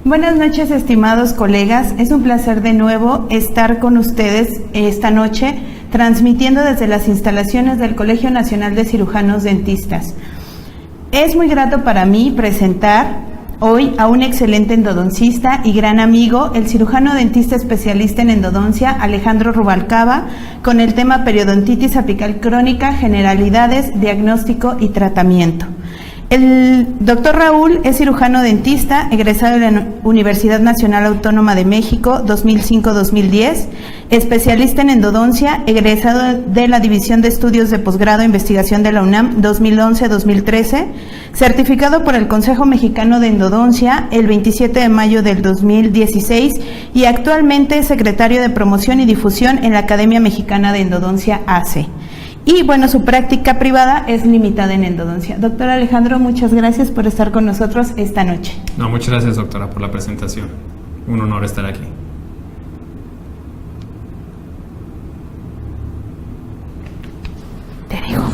Buenas noches, estimados colegas. Es un placer de nuevo estar con ustedes esta noche, transmitiendo desde las instalaciones del Colegio Nacional de Cirujanos Dentistas. Es muy grato para mí presentar hoy a un excelente endodoncista y gran amigo, el cirujano dentista especialista en endodoncia, Alejandro Rubalcaba, con el tema periodontitis apical crónica, generalidades, diagnóstico y tratamiento. El doctor Raúl es cirujano dentista, egresado de la Universidad Nacional Autónoma de México 2005-2010, especialista en endodoncia, egresado de la División de Estudios de Posgrado e Investigación de la UNAM 2011-2013, certificado por el Consejo Mexicano de Endodoncia el 27 de mayo del 2016 y actualmente es secretario de Promoción y Difusión en la Academia Mexicana de Endodoncia ACE. Y bueno, su práctica privada es limitada en endodoncia. Doctor Alejandro, muchas gracias por estar con nosotros esta noche. No, muchas gracias, doctora, por la presentación. Un honor estar aquí. Te digo.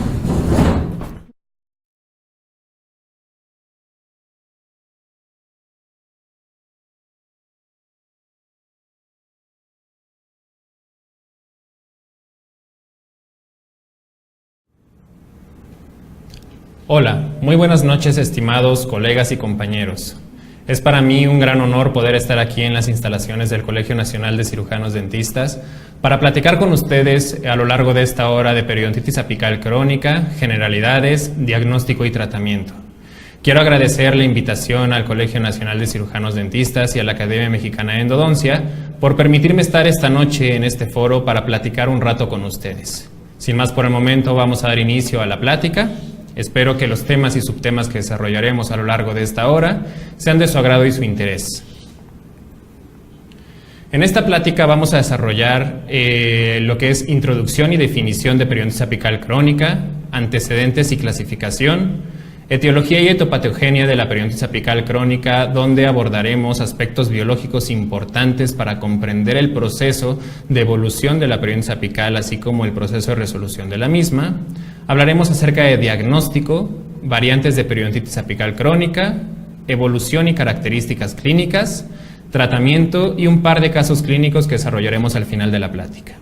Hola, muy buenas noches, estimados colegas y compañeros. Es para mí un gran honor poder estar aquí en las instalaciones del Colegio Nacional de Cirujanos Dentistas para platicar con ustedes a lo largo de esta hora de periodontitis apical crónica, generalidades, diagnóstico y tratamiento. Quiero agradecer la invitación al Colegio Nacional de Cirujanos Dentistas y a la Academia Mexicana de Endodoncia por permitirme estar esta noche en este foro para platicar un rato con ustedes. Sin más por el momento, vamos a dar inicio a la plática. Espero que los temas y subtemas que desarrollaremos a lo largo de esta hora sean de su agrado y su interés. En esta plática vamos a desarrollar lo que es introducción y definición de periodontitis apical crónica, antecedentes y clasificación, etiología y etopatogenia de la periodontitis apical crónica, donde abordaremos aspectos biológicos importantes para comprender el proceso de evolución de la periodontitis apical, así como el proceso de resolución de la misma. Hablaremos acerca de diagnóstico, variantes de periodontitis apical crónica, evolución y características clínicas, tratamiento y un par de casos clínicos que desarrollaremos al final de la plática.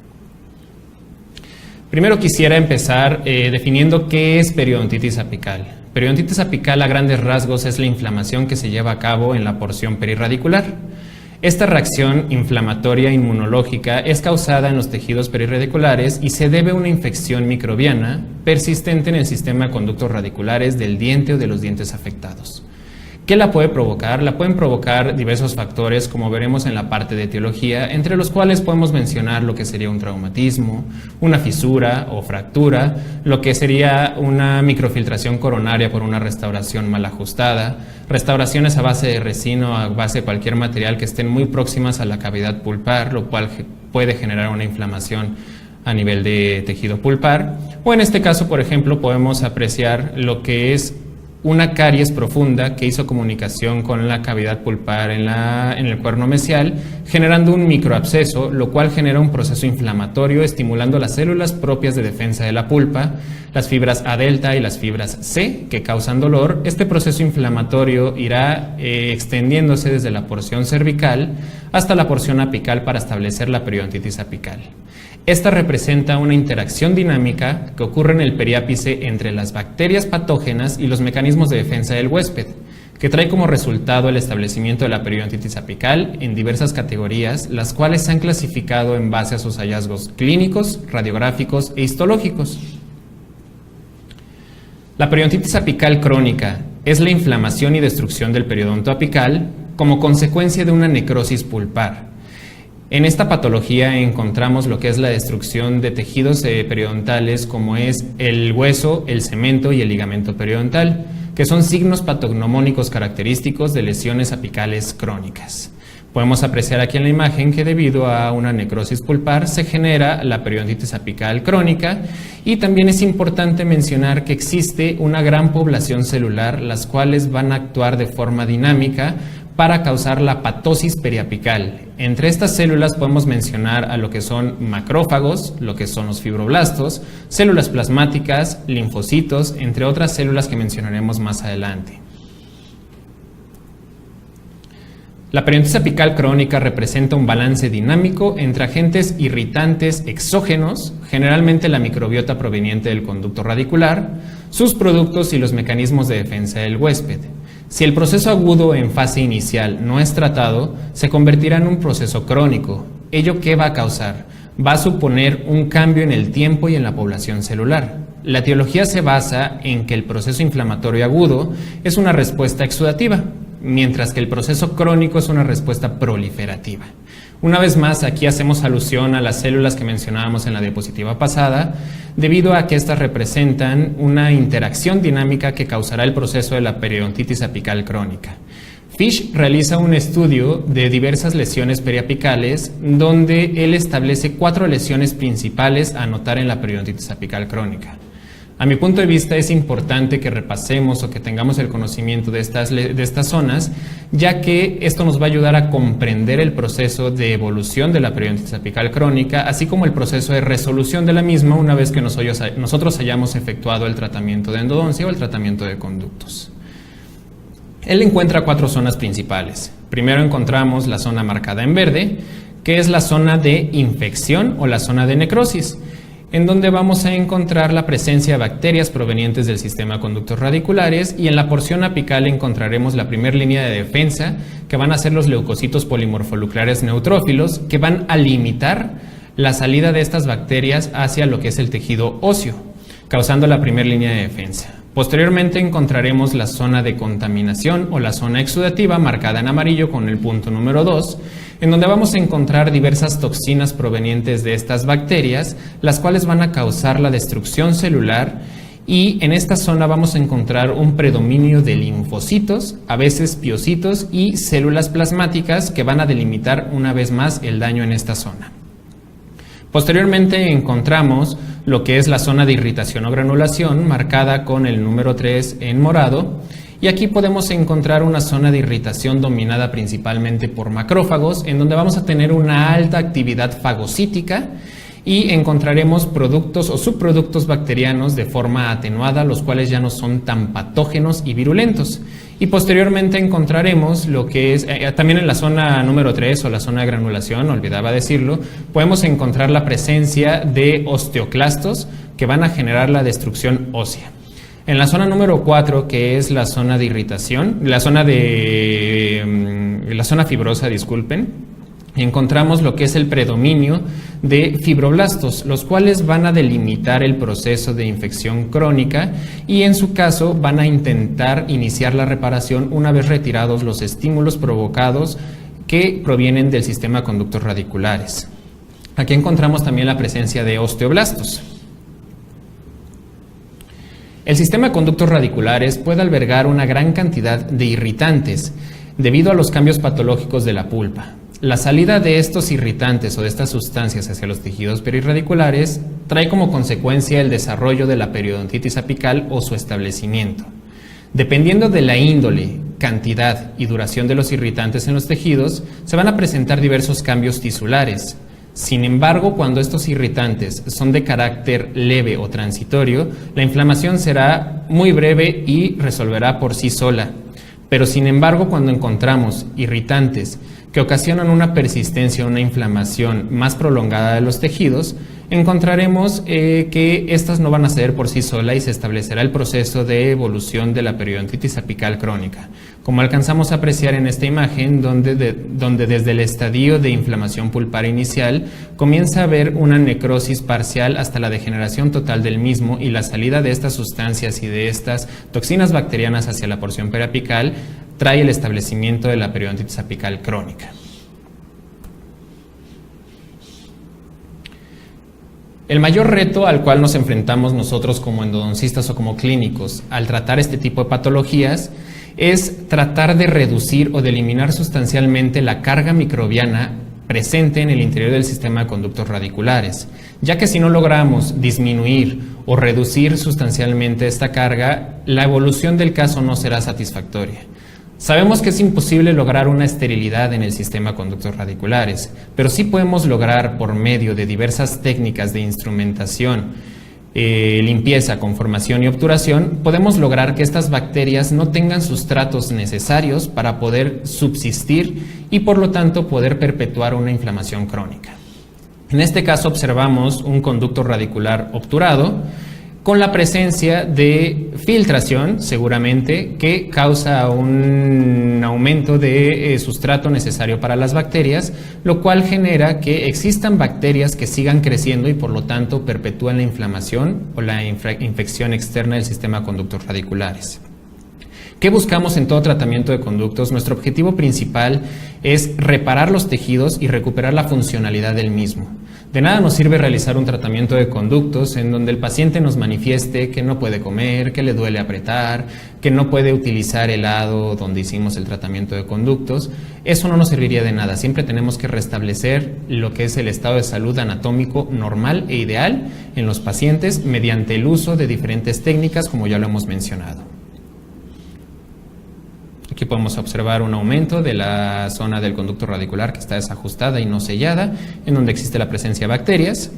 Primero quisiera empezar definiendo qué es periodontitis apical. Periodontitis apical a grandes rasgos es la inflamación que se lleva a cabo en la porción perirradicular. Esta reacción inflamatoria inmunológica es causada en los tejidos perirradiculares y se debe a una infección microbiana persistente en el sistema de conductos radiculares del diente o de los dientes afectados. ¿Qué la puede provocar? La pueden provocar diversos factores, como veremos en la parte de etiología, entre los cuales podemos mencionar lo que sería un traumatismo, una fisura o fractura, lo que sería una microfiltración coronaria por una restauración mal ajustada, restauraciones a base de resina o a base de cualquier material que estén muy próximas a la cavidad pulpar, lo cual puede generar una inflamación a nivel de tejido pulpar, o en este caso, por ejemplo, podemos apreciar lo que es una caries profunda que hizo comunicación con la cavidad pulpar en el cuerno mesial, generando un microabsceso, lo cual genera un proceso inflamatorio, estimulando las células propias de defensa de la pulpa, las fibras A delta y las fibras C, que causan dolor. Este proceso inflamatorio irá extendiéndose desde la porción cervical hasta la porción apical para establecer la periodontitis apical. Esta representa una interacción dinámica que ocurre en el periápice entre las bacterias patógenas y los mecanismos de defensa del huésped, que trae como resultado el establecimiento de la periodontitis apical en diversas categorías, las cuales se han clasificado en base a sus hallazgos clínicos, radiográficos e histológicos. La periodontitis apical crónica es la inflamación y destrucción del periodonto apical como consecuencia de una necrosis pulpar. En esta patología encontramos lo que es la destrucción de tejidos periodontales, como es el hueso, el cemento y el ligamento periodontal, que son signos patognomónicos característicos de lesiones apicales crónicas. Podemos apreciar aquí en la imagen que debido a una necrosis pulpar se genera la periodontitis apical crónica, y también es importante mencionar que existe una gran población celular, las cuales van a actuar de forma dinámica para causar la patosis periapical. Entre estas células podemos mencionar a lo que son macrófagos, lo que son los fibroblastos, células plasmáticas, linfocitos, entre otras células que mencionaremos más adelante. La periodontitis apical crónica representa un balance dinámico entre agentes irritantes exógenos, generalmente la microbiota proveniente del conducto radicular, sus productos y los mecanismos de defensa del huésped. Si el proceso agudo en fase inicial no es tratado, se convertirá en un proceso crónico. ¿Ello qué va a causar? Va a suponer un cambio en el tiempo y en la población celular. La etiología se basa en que el proceso inflamatorio agudo es una respuesta exudativa, mientras que el proceso crónico es una respuesta proliferativa. Una vez más, aquí hacemos alusión a las células que mencionábamos en la diapositiva pasada, debido a que estas representan una interacción dinámica que causará el proceso de la periodontitis apical crónica. Fish realiza un estudio de diversas lesiones periapicales donde él establece 4 lesiones principales a notar en la periodontitis apical crónica. A mi punto de vista es importante que repasemos o que tengamos el conocimiento de estas zonas, ya que esto nos va a ayudar a comprender el proceso de evolución de la periodontitis apical crónica, así como el proceso de resolución de la misma una vez que nosotros hayamos efectuado el tratamiento de endodoncia o el tratamiento de conductos. Él encuentra 4 zonas principales. Primero encontramos la zona marcada en verde, que es la zona de infección o la zona de necrosis, en donde vamos a encontrar la presencia de bacterias provenientes del sistema de conductos radiculares, y en la porción apical encontraremos la primera línea de defensa, que van a ser los leucocitos polimorfoluclares neutrófilos, que van a limitar la salida de estas bacterias hacia lo que es el tejido óseo, causando la primera línea de defensa. Posteriormente encontraremos la zona de contaminación o la zona exudativa, marcada en amarillo con el punto número 2, en donde vamos a encontrar diversas toxinas provenientes de estas bacterias, las cuales van a causar la destrucción celular, y en esta zona vamos a encontrar un predominio de linfocitos, a veces piocitos y células plasmáticas que van a delimitar una vez más el daño en esta zona. Posteriormente encontramos lo que es la zona de irritación o granulación, marcada con el número 3 en morado, y aquí podemos encontrar una zona de irritación dominada principalmente por macrófagos, en donde vamos a tener una alta actividad fagocítica y encontraremos productos o subproductos bacterianos de forma atenuada, los cuales ya no son tan patógenos y virulentos. Y posteriormente encontraremos lo que es, también en la zona número 3 o la zona de granulación, olvidaba decirlo, podemos encontrar la presencia de osteoclastos que van a generar la destrucción ósea. En la zona número 4, que es la zona de irritación, la zona fibrosa, disculpen, encontramos lo que es el predominio de fibroblastos, los cuales van a delimitar el proceso de infección crónica y en su caso van a intentar iniciar la reparación una vez retirados los estímulos provocados que provienen del sistema de conductos radiculares. Aquí encontramos también la presencia de osteoblastos. El sistema de conductos radiculares puede albergar una gran cantidad de irritantes debido a los cambios patológicos de la pulpa. La salida de estos irritantes o de estas sustancias hacia los tejidos perirradiculares trae como consecuencia el desarrollo de la periodontitis apical o su establecimiento. Dependiendo de la índole, cantidad y duración de los irritantes en los tejidos, se van a presentar diversos cambios tisulares. Sin embargo, cuando estos irritantes son de carácter leve o transitorio, la inflamación será muy breve y resolverá por sí sola. Pero sin embargo, cuando encontramos irritantes que ocasionan una persistencia o una inflamación más prolongada de los tejidos, encontraremos que estas no van a ceder por sí sola y se establecerá el proceso de evolución de la periodontitis apical crónica, como alcanzamos a apreciar en esta imagen, donde desde el estadio de inflamación pulpar inicial comienza a haber una necrosis parcial hasta la degeneración total del mismo, y la salida de estas sustancias y de estas toxinas bacterianas hacia la porción periapical trae el establecimiento de la periodontitis apical crónica. El mayor reto al cual nos enfrentamos nosotros como endodoncistas o como clínicos al tratar este tipo de patologías es tratar de reducir o de eliminar sustancialmente la carga microbiana presente en el interior del sistema de conductos radiculares, ya que si no logramos disminuir o reducir sustancialmente esta carga, la evolución del caso no será satisfactoria. Sabemos que es imposible lograr una esterilidad en el sistema de conductos radiculares, pero sí podemos lograr, por medio de diversas técnicas de instrumentación limpieza, conformación y obturación, podemos lograr que estas bacterias no tengan sustratos necesarios para poder subsistir y por lo tanto poder perpetuar una inflamación crónica. En este caso observamos un conducto radicular obturado con la presencia de filtración, seguramente, que causa un aumento de sustrato necesario para las bacterias, lo cual genera que existan bacterias que sigan creciendo y por lo tanto perpetúan la inflamación o la infección externa del sistema de conductos radiculares. ¿Qué buscamos en todo tratamiento de conductos? Nuestro objetivo principal es reparar los tejidos y recuperar la funcionalidad del mismo. De nada nos sirve realizar un tratamiento de conductos en donde el paciente nos manifieste que no puede comer, que le duele apretar, que no puede utilizar el lado donde hicimos el tratamiento de conductos. Eso no nos serviría de nada. Siempre tenemos que restablecer lo que es el estado de salud anatómico normal e ideal en los pacientes mediante el uso de diferentes técnicas, como ya lo hemos mencionado. Aquí podemos observar un aumento de la zona del conducto radicular que está desajustada y no sellada, en donde existe la presencia de bacterias.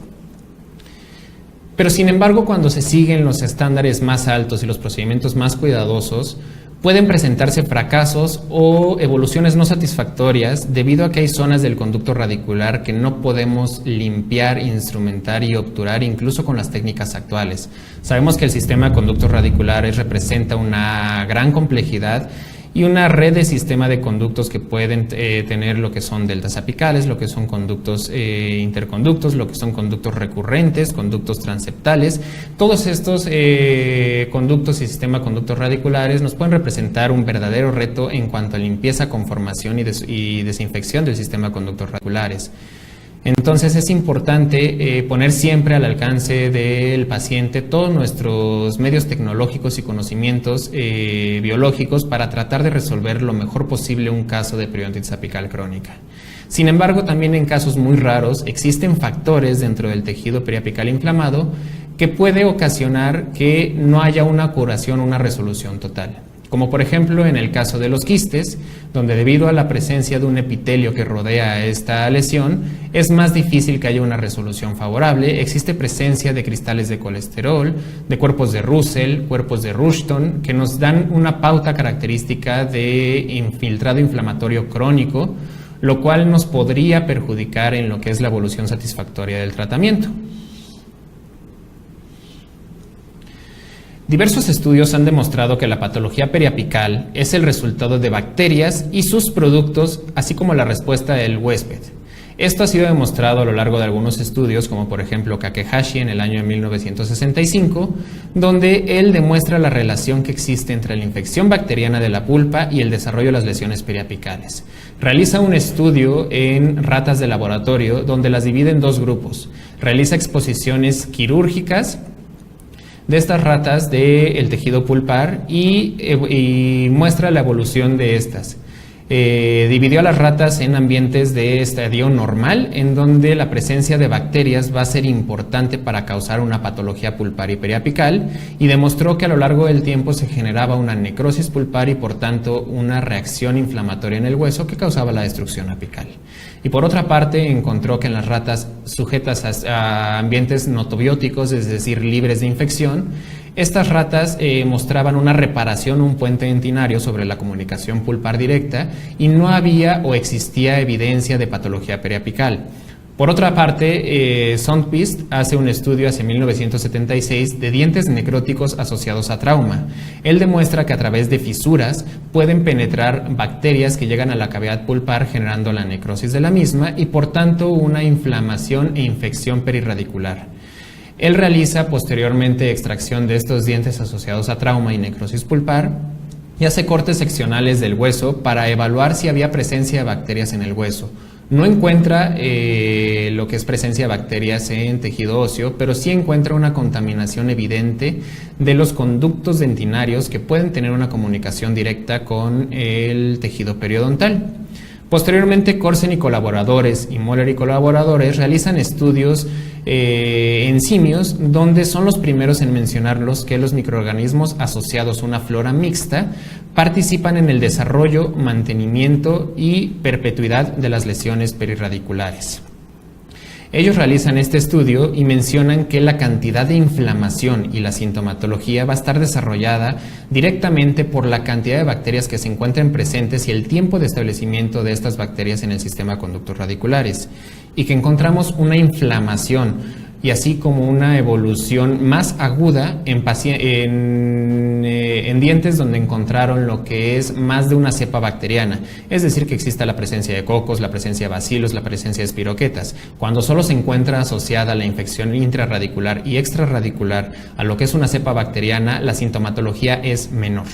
Pero sin embargo, cuando se siguen los estándares más altos y los procedimientos más cuidadosos, pueden presentarse fracasos o evoluciones no satisfactorias debido a que hay zonas del conducto radicular que no podemos limpiar, instrumentar y obturar incluso con las técnicas actuales. Sabemos que el sistema de conductos radiculares representa una gran complejidad y una red de sistema de conductos que pueden tener lo que son deltas apicales, lo que son conductos interconductos, lo que son conductos recurrentes, conductos transeptales. Todos estos conductos y sistema de conductos radiculares nos pueden representar un verdadero reto en cuanto a limpieza, conformación y desinfección del sistema de conductos radiculares. Entonces es importante poner siempre al alcance del paciente todos nuestros medios tecnológicos y conocimientos biológicos para tratar de resolver lo mejor posible un caso de periodontitis apical crónica. Sin embargo, también en casos muy raros existen factores dentro del tejido periapical inflamado que puede ocasionar que no haya una curación o una resolución total. Como por ejemplo en el caso de los quistes, donde debido a la presencia de un epitelio que rodea esta lesión, es más difícil que haya una resolución favorable. Existe presencia de cristales de colesterol, de cuerpos de Russell, cuerpos de Rushton, que nos dan una pauta característica de infiltrado inflamatorio crónico, lo cual nos podría perjudicar en lo que es la evolución satisfactoria del tratamiento. Diversos estudios han demostrado que la patología periapical es el resultado de bacterias y sus productos, así como la respuesta del huésped. Esto ha sido demostrado a lo largo de algunos estudios, como por ejemplo Kakehashi en el año de 1965, donde él demuestra la relación que existe entre la infección bacteriana de la pulpa y el desarrollo de las lesiones periapicales. Realiza un estudio en ratas de laboratorio donde las divide en dos grupos. Realiza exposiciones quirúrgicas de estas ratas del tejido pulpar y muestra la evolución de estas. Dividió a las ratas en ambientes de estadio normal, en donde la presencia de bacterias va a ser importante para causar una patología pulpar y periapical, y demostró que a lo largo del tiempo se generaba una necrosis pulpar y por tanto una reacción inflamatoria en el hueso que causaba la destrucción apical. Y por otra parte encontró que en las ratas sujetas a ambientes notobióticos, es decir, libres de infección, estas ratas mostraban una reparación, un puente dentinario sobre la comunicación pulpar directa y no había o existía evidencia de patología periapical. Por otra parte, Sundqvist hace un estudio hacia 1976 de dientes necróticos asociados a trauma. Él demuestra que a través de fisuras pueden penetrar bacterias que llegan a la cavidad pulpar generando la necrosis de la misma y por tanto una inflamación e infección perirradicular. Él realiza posteriormente extracción de estos dientes asociados a trauma y necrosis pulpar y hace cortes seccionales del hueso para evaluar si había presencia de bacterias en el hueso. No encuentra lo que es presencia de bacterias en tejido óseo, pero sí encuentra una contaminación evidente de los conductos dentinarios que pueden tener una comunicación directa con el tejido periodontal. Posteriormente, Korsen y colaboradores y Moller y colaboradores realizan estudios en simios, donde son los primeros en mencionarlos que los microorganismos asociados a una flora mixta participan en el desarrollo, mantenimiento y perpetuidad de las lesiones perirradiculares. Ellos realizan este estudio y mencionan que la cantidad de inflamación y la sintomatología va a estar desarrollada directamente por la cantidad de bacterias que se encuentren presentes y el tiempo de establecimiento de estas bacterias en el sistema conductos radiculares, y que encontramos una inflamación y así como una evolución más aguda en dientes donde encontraron lo que es más de una cepa bacteriana, es decir, que exista la presencia de cocos, la presencia de bacilos, la presencia de espiroquetas. Cuando solo se encuentra asociada la infección intrarradicular y extrarradicular a lo que es una cepa bacteriana, la sintomatología es menor.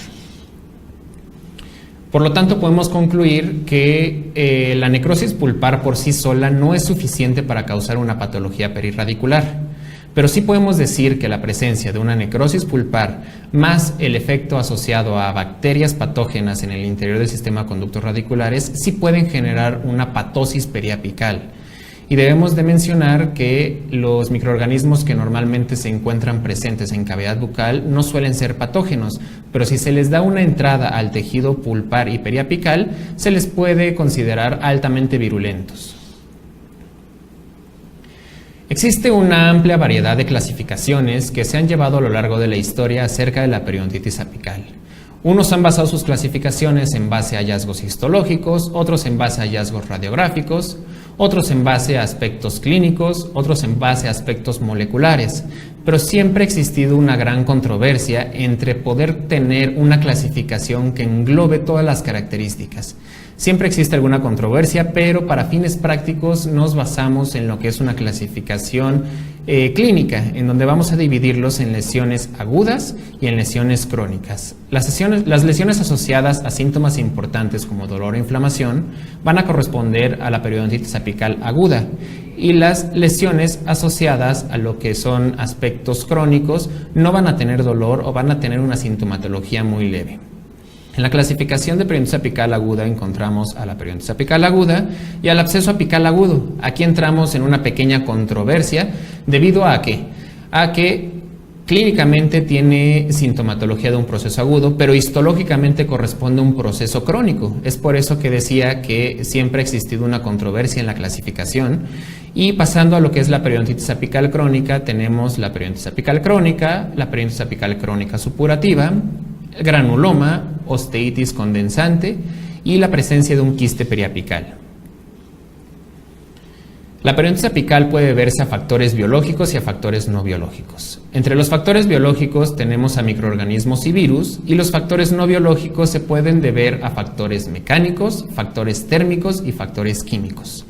Por lo tanto, podemos concluir que la necrosis pulpar por sí sola no es suficiente para causar una patología perirradicular, pero sí podemos decir que la presencia de una necrosis pulpar más el efecto asociado a bacterias patógenas en el interior del sistema de conductos radiculares sí pueden generar una patosis periapical. Y debemos de mencionar que los microorganismos que normalmente se encuentran presentes en cavidad bucal no suelen ser patógenos, pero si se les da una entrada al tejido pulpar y periapical, se les puede considerar altamente virulentos. Existe una amplia variedad de clasificaciones que se han llevado a lo largo de la historia acerca de la periodontitis apical. Unos han basado sus clasificaciones en base a hallazgos histológicos, otros en base a hallazgos radiográficos, otros en base a aspectos clínicos, otros en base a aspectos moleculares, pero siempre ha existido una gran controversia entre poder tener una clasificación que englobe todas las características. Siempre existe alguna controversia, pero para fines prácticos nos basamos en lo que es una clasificación clínica, en donde vamos a dividirlos en lesiones agudas y en lesiones crónicas. Las lesiones asociadas a síntomas importantes como dolor o inflamación van a corresponder a la periodontitis apical aguda, y las lesiones asociadas a lo que son aspectos crónicos no van a tener dolor o van a tener una sintomatología muy leve. En la clasificación de periodontitis apical aguda encontramos a la periodontitis apical aguda y al absceso apical agudo. Aquí entramos en una pequeña controversia debido a que clínicamente tiene sintomatología de un proceso agudo, pero histológicamente corresponde a un proceso crónico. Es por eso que decía que siempre ha existido una controversia en la clasificación. Y pasando a lo que es la periodontitis apical crónica, tenemos la periodontitis apical crónica, la periodontitis apical crónica supurativa, el granuloma, osteitis condensante y la presencia de un quiste periapical. La periodontitis apical puede deberse a factores biológicos y a factores no biológicos. Entre los factores biológicos tenemos a microorganismos y virus, y los factores no biológicos se pueden deber a factores mecánicos, factores térmicos y factores químicos.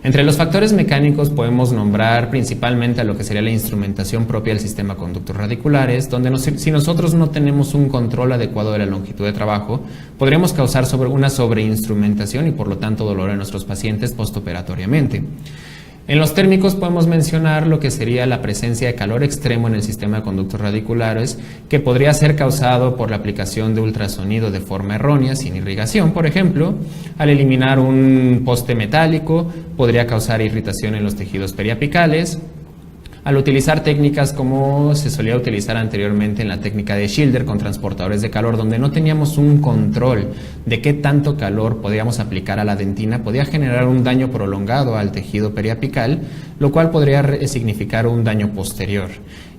Entre los factores mecánicos podemos nombrar principalmente a lo que sería la instrumentación propia del sistema de conductos radiculares, donde si nosotros no tenemos un control adecuado de la longitud de trabajo, podríamos causar una sobreinstrumentación y por lo tanto dolor en nuestros pacientes postoperatoriamente. En los térmicos podemos mencionar lo que sería la presencia de calor extremo en el sistema de conductos radiculares, que podría ser causado por la aplicación de ultrasonido de forma errónea, sin irrigación, por ejemplo. Al eliminar un poste metálico, podría causar irritación en los tejidos periapicales. Al utilizar técnicas como se solía utilizar anteriormente en la técnica de Schilder con transportadores de calor, donde no teníamos un control de qué tanto calor podíamos aplicar a la dentina, podía generar un daño prolongado al tejido periapical, lo cual podría significar un daño posterior.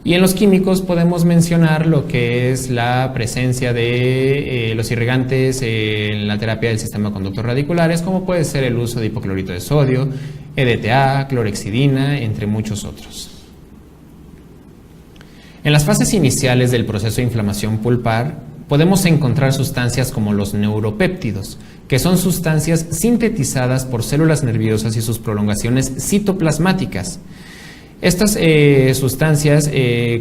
Y en los químicos podemos mencionar lo que es la presencia de los irrigantes en la terapia del sistema de conductos radiculares, como puede ser el uso de hipoclorito de sodio, EDTA, clorhexidina, entre muchos otros. En las fases iniciales del proceso de inflamación pulpar podemos encontrar sustancias como los neuropéptidos, que son sustancias sintetizadas por células nerviosas y sus prolongaciones citoplasmáticas. Estas sustancias,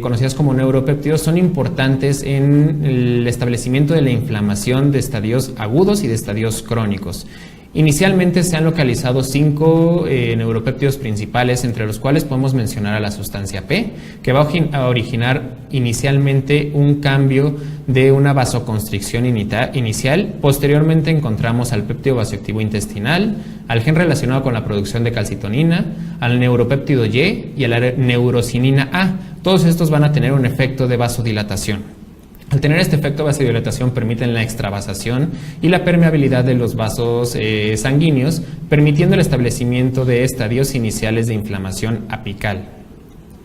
conocidas como neuropéptidos, son importantes en el establecimiento de la inflamación de estadios agudos y de estadios crónicos. Inicialmente se han localizado 5 neuropéptidos principales, entre los cuales podemos mencionar a la sustancia P, que va a originar inicialmente un cambio de una vasoconstricción inicial. Posteriormente encontramos al péptido vasoactivo intestinal, al gen relacionado con la producción de calcitonina, al neuropéptido Y y a la neurocinina A. Todos estos van a tener un efecto de vasodilatación. Al tener este efecto vasodilatación permiten la extravasación y la permeabilidad de los vasos sanguíneos, permitiendo el establecimiento de estadios iniciales de inflamación apical.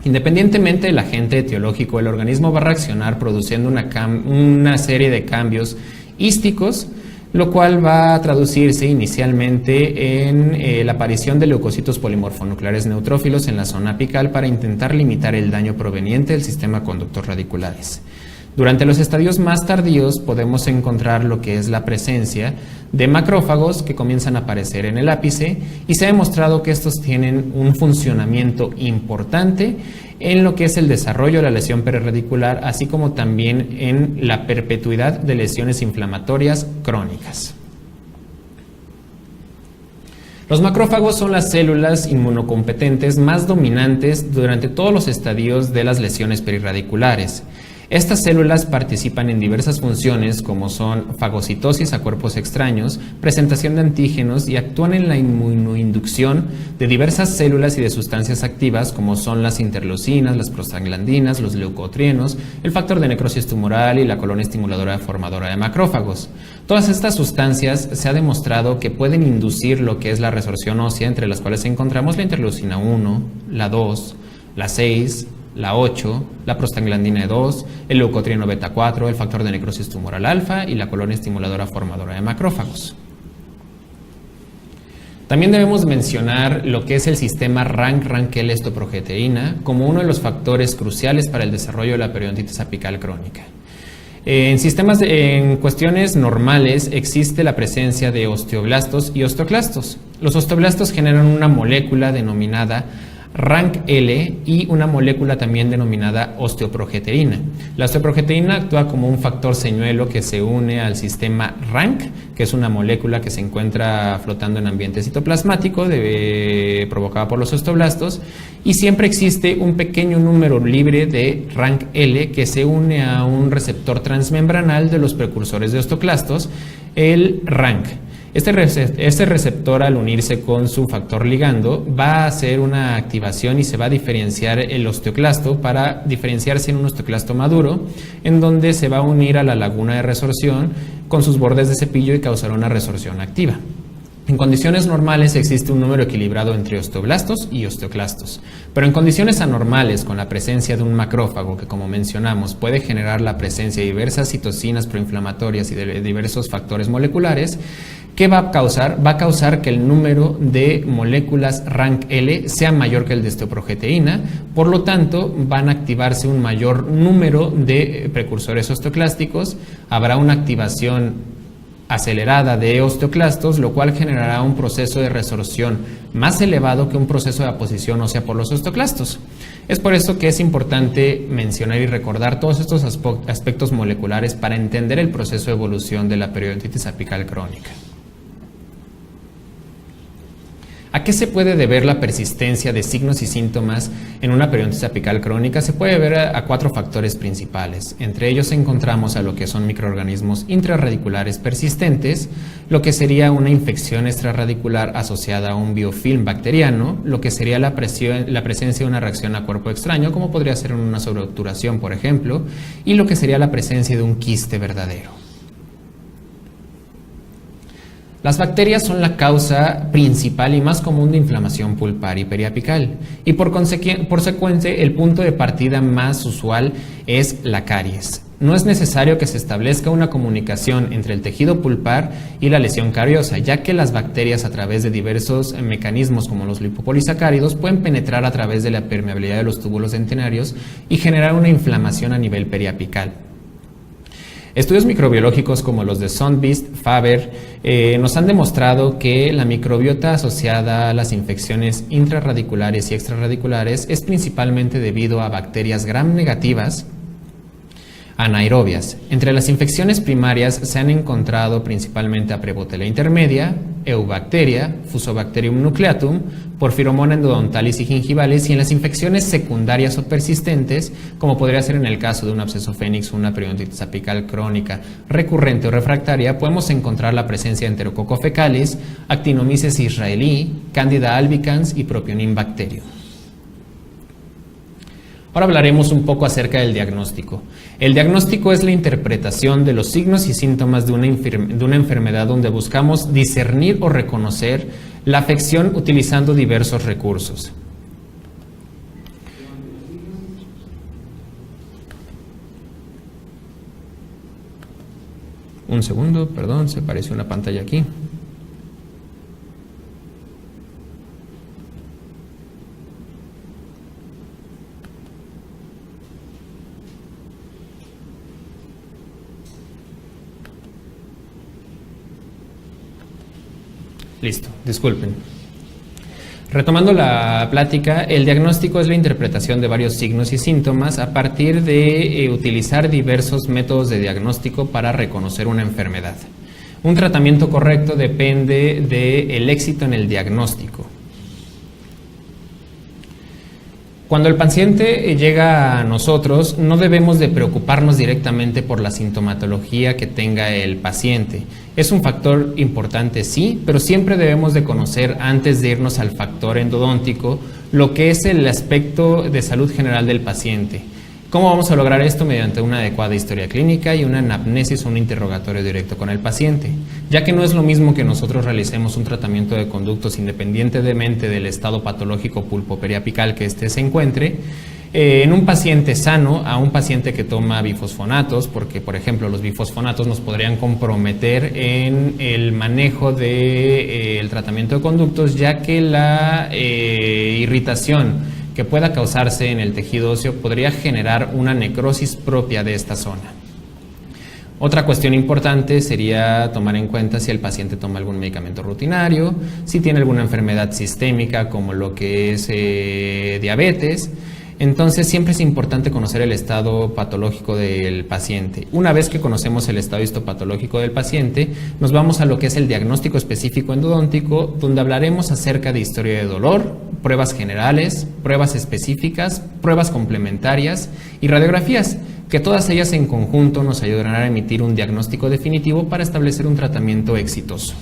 Independientemente del agente etiológico, el organismo va a reaccionar produciendo una serie de cambios hísticos, lo cual va a traducirse inicialmente en la aparición de leucocitos polimorfonucleares neutrófilos en la zona apical para intentar limitar el daño proveniente del sistema conductor radiculares. Durante los estadios más tardíos podemos encontrar lo que es la presencia de macrófagos que comienzan a aparecer en el ápice y se ha demostrado que estos tienen un funcionamiento importante en lo que es el desarrollo de la lesión perirradicular, así como también en la perpetuidad de lesiones inflamatorias crónicas. Los macrófagos son las células inmunocompetentes más dominantes durante todos los estadios de las lesiones perirradiculares. Estas células participan en diversas funciones como son fagocitosis a cuerpos extraños, presentación de antígenos y actúan en la inmunoinducción de diversas células y de sustancias activas como son las interleucinas, las prostaglandinas, los leucotrienos, el factor de necrosis tumoral y la colonia estimuladora formadora de macrófagos. Todas estas sustancias se ha demostrado que pueden inducir lo que es la resorción ósea, entre las cuales encontramos la interleucina 1, la 2, la 6, la 8, la prostaglandina 2, el leucotrieno beta 4, el factor de necrosis tumoral alfa y la colonia estimuladora formadora de macrófagos. También debemos mencionar lo que es el sistema RANKL-estoprogesterina como uno de los factores cruciales para el desarrollo de la periodontitis apical crónica. En cuestiones normales existe la presencia de osteoblastos y osteoclastos. Los osteoblastos generan una molécula denominada RANKL y una molécula también denominada osteoprogesterina. La osteoprogesterina actúa como un factor señuelo que se une al sistema RANK, que es una molécula que se encuentra flotando en ambiente citoplasmático provocada por los osteoblastos, y siempre existe un pequeño número libre de RANKL que se une a un receptor transmembranal de los precursores de osteoclastos, el RANK. Este receptor, al unirse con su factor ligando, va a hacer una activación y se va a diferenciar el osteoclasto para diferenciarse en un osteoclasto maduro, en donde se va a unir a la laguna de resorción con sus bordes de cepillo y causará una resorción activa. En condiciones normales existe un número equilibrado entre osteoblastos y osteoclastos, pero en condiciones anormales, con la presencia de un macrófago que, como mencionamos, puede generar la presencia de diversas citocinas proinflamatorias y de diversos factores moleculares, ¿qué va a causar? Va a causar que el número de moléculas RANKL sea mayor que el de osteoprogesterina, por lo tanto van a activarse un mayor número de precursores osteoclásticos, habrá una activación acelerada de osteoclastos, lo cual generará un proceso de resorción más elevado que un proceso de aposición ósea por los osteoclastos. Es por eso que es importante mencionar y recordar todos estos aspectos moleculares para entender el proceso de evolución de la periodontitis apical crónica. ¿A qué se puede deber la persistencia de signos y síntomas en una periodontitis apical crónica? Se puede ver a 4 factores principales. Entre ellos encontramos a lo que son microorganismos intrarradiculares persistentes, lo que sería una infección extrarradicular asociada a un biofilm bacteriano, lo que sería la presencia de una reacción a cuerpo extraño, como podría ser una sobreobturación, por ejemplo, y lo que sería la presencia de un quiste verdadero. Las bacterias son la causa principal y más común de inflamación pulpar y periapical, y por consecuencia el punto de partida más usual es la caries. No es necesario que se establezca una comunicación entre el tejido pulpar y la lesión cariosa, ya que las bacterias, a través de diversos mecanismos como los lipopolisacáridos, pueden penetrar a través de la permeabilidad de los túbulos dentinarios y generar una inflamación a nivel periapical. Estudios microbiológicos como los de Sundqvist, Faber, nos han demostrado que la microbiota asociada a las infecciones intrarradiculares y extrarradiculares es principalmente debido a bacterias gram negativas anaerobias. Entre las infecciones primarias se han encontrado principalmente a Prevotella intermedia, Eubacteria, Fusobacterium nucleatum, Porphyromonas endodontalis y gingivalis, y en las infecciones secundarias o persistentes, como podría ser en el caso de un absceso fénix o una periodontitis apical crónica recurrente o refractaria, podemos encontrar la presencia de Enterococo fecalis, Actinomyces israelí, Candida albicans y Propionibacterium. Ahora hablaremos un poco acerca del diagnóstico. El diagnóstico es la interpretación de los signos y síntomas de una enfermedad donde buscamos discernir o reconocer la afección utilizando diversos recursos. Un segundo, perdón, se apareció una pantalla aquí. Listo, disculpen. Retomando la plática, el diagnóstico es la interpretación de varios signos y síntomas a partir de utilizar diversos métodos de diagnóstico para reconocer una enfermedad. Un tratamiento correcto depende del éxito en el diagnóstico. Cuando el paciente llega a nosotros, no debemos de preocuparnos directamente por la sintomatología que tenga el paciente. Es un factor importante, sí, pero siempre debemos de conocer antes de irnos al factor endodóntico lo que es el aspecto de salud general del paciente. ¿Cómo vamos a lograr esto? Mediante una adecuada historia clínica y una anamnesis o un interrogatorio directo con el paciente, ya que no es lo mismo que nosotros realicemos un tratamiento de conductos independientemente del estado patológico pulpoperiapical que éste se encuentre, en un paciente sano a un paciente que toma bifosfonatos, porque por ejemplo los bifosfonatos nos podrían comprometer en el manejo del tratamiento de conductos, ya que la irritación que pueda causarse en el tejido óseo podría generar una necrosis propia de esta zona. Otra cuestión importante sería tomar en cuenta si el paciente toma algún medicamento rutinario, si tiene alguna enfermedad sistémica como lo que es diabetes. Entonces siempre es importante conocer el estado patológico del paciente. Una vez que conocemos el estado histopatológico del paciente, nos vamos a lo que es el diagnóstico específico endodóntico, donde hablaremos acerca de historia de dolor, pruebas generales, pruebas específicas, pruebas complementarias y radiografías, que todas ellas en conjunto nos ayudarán a emitir un diagnóstico definitivo para establecer un tratamiento exitoso.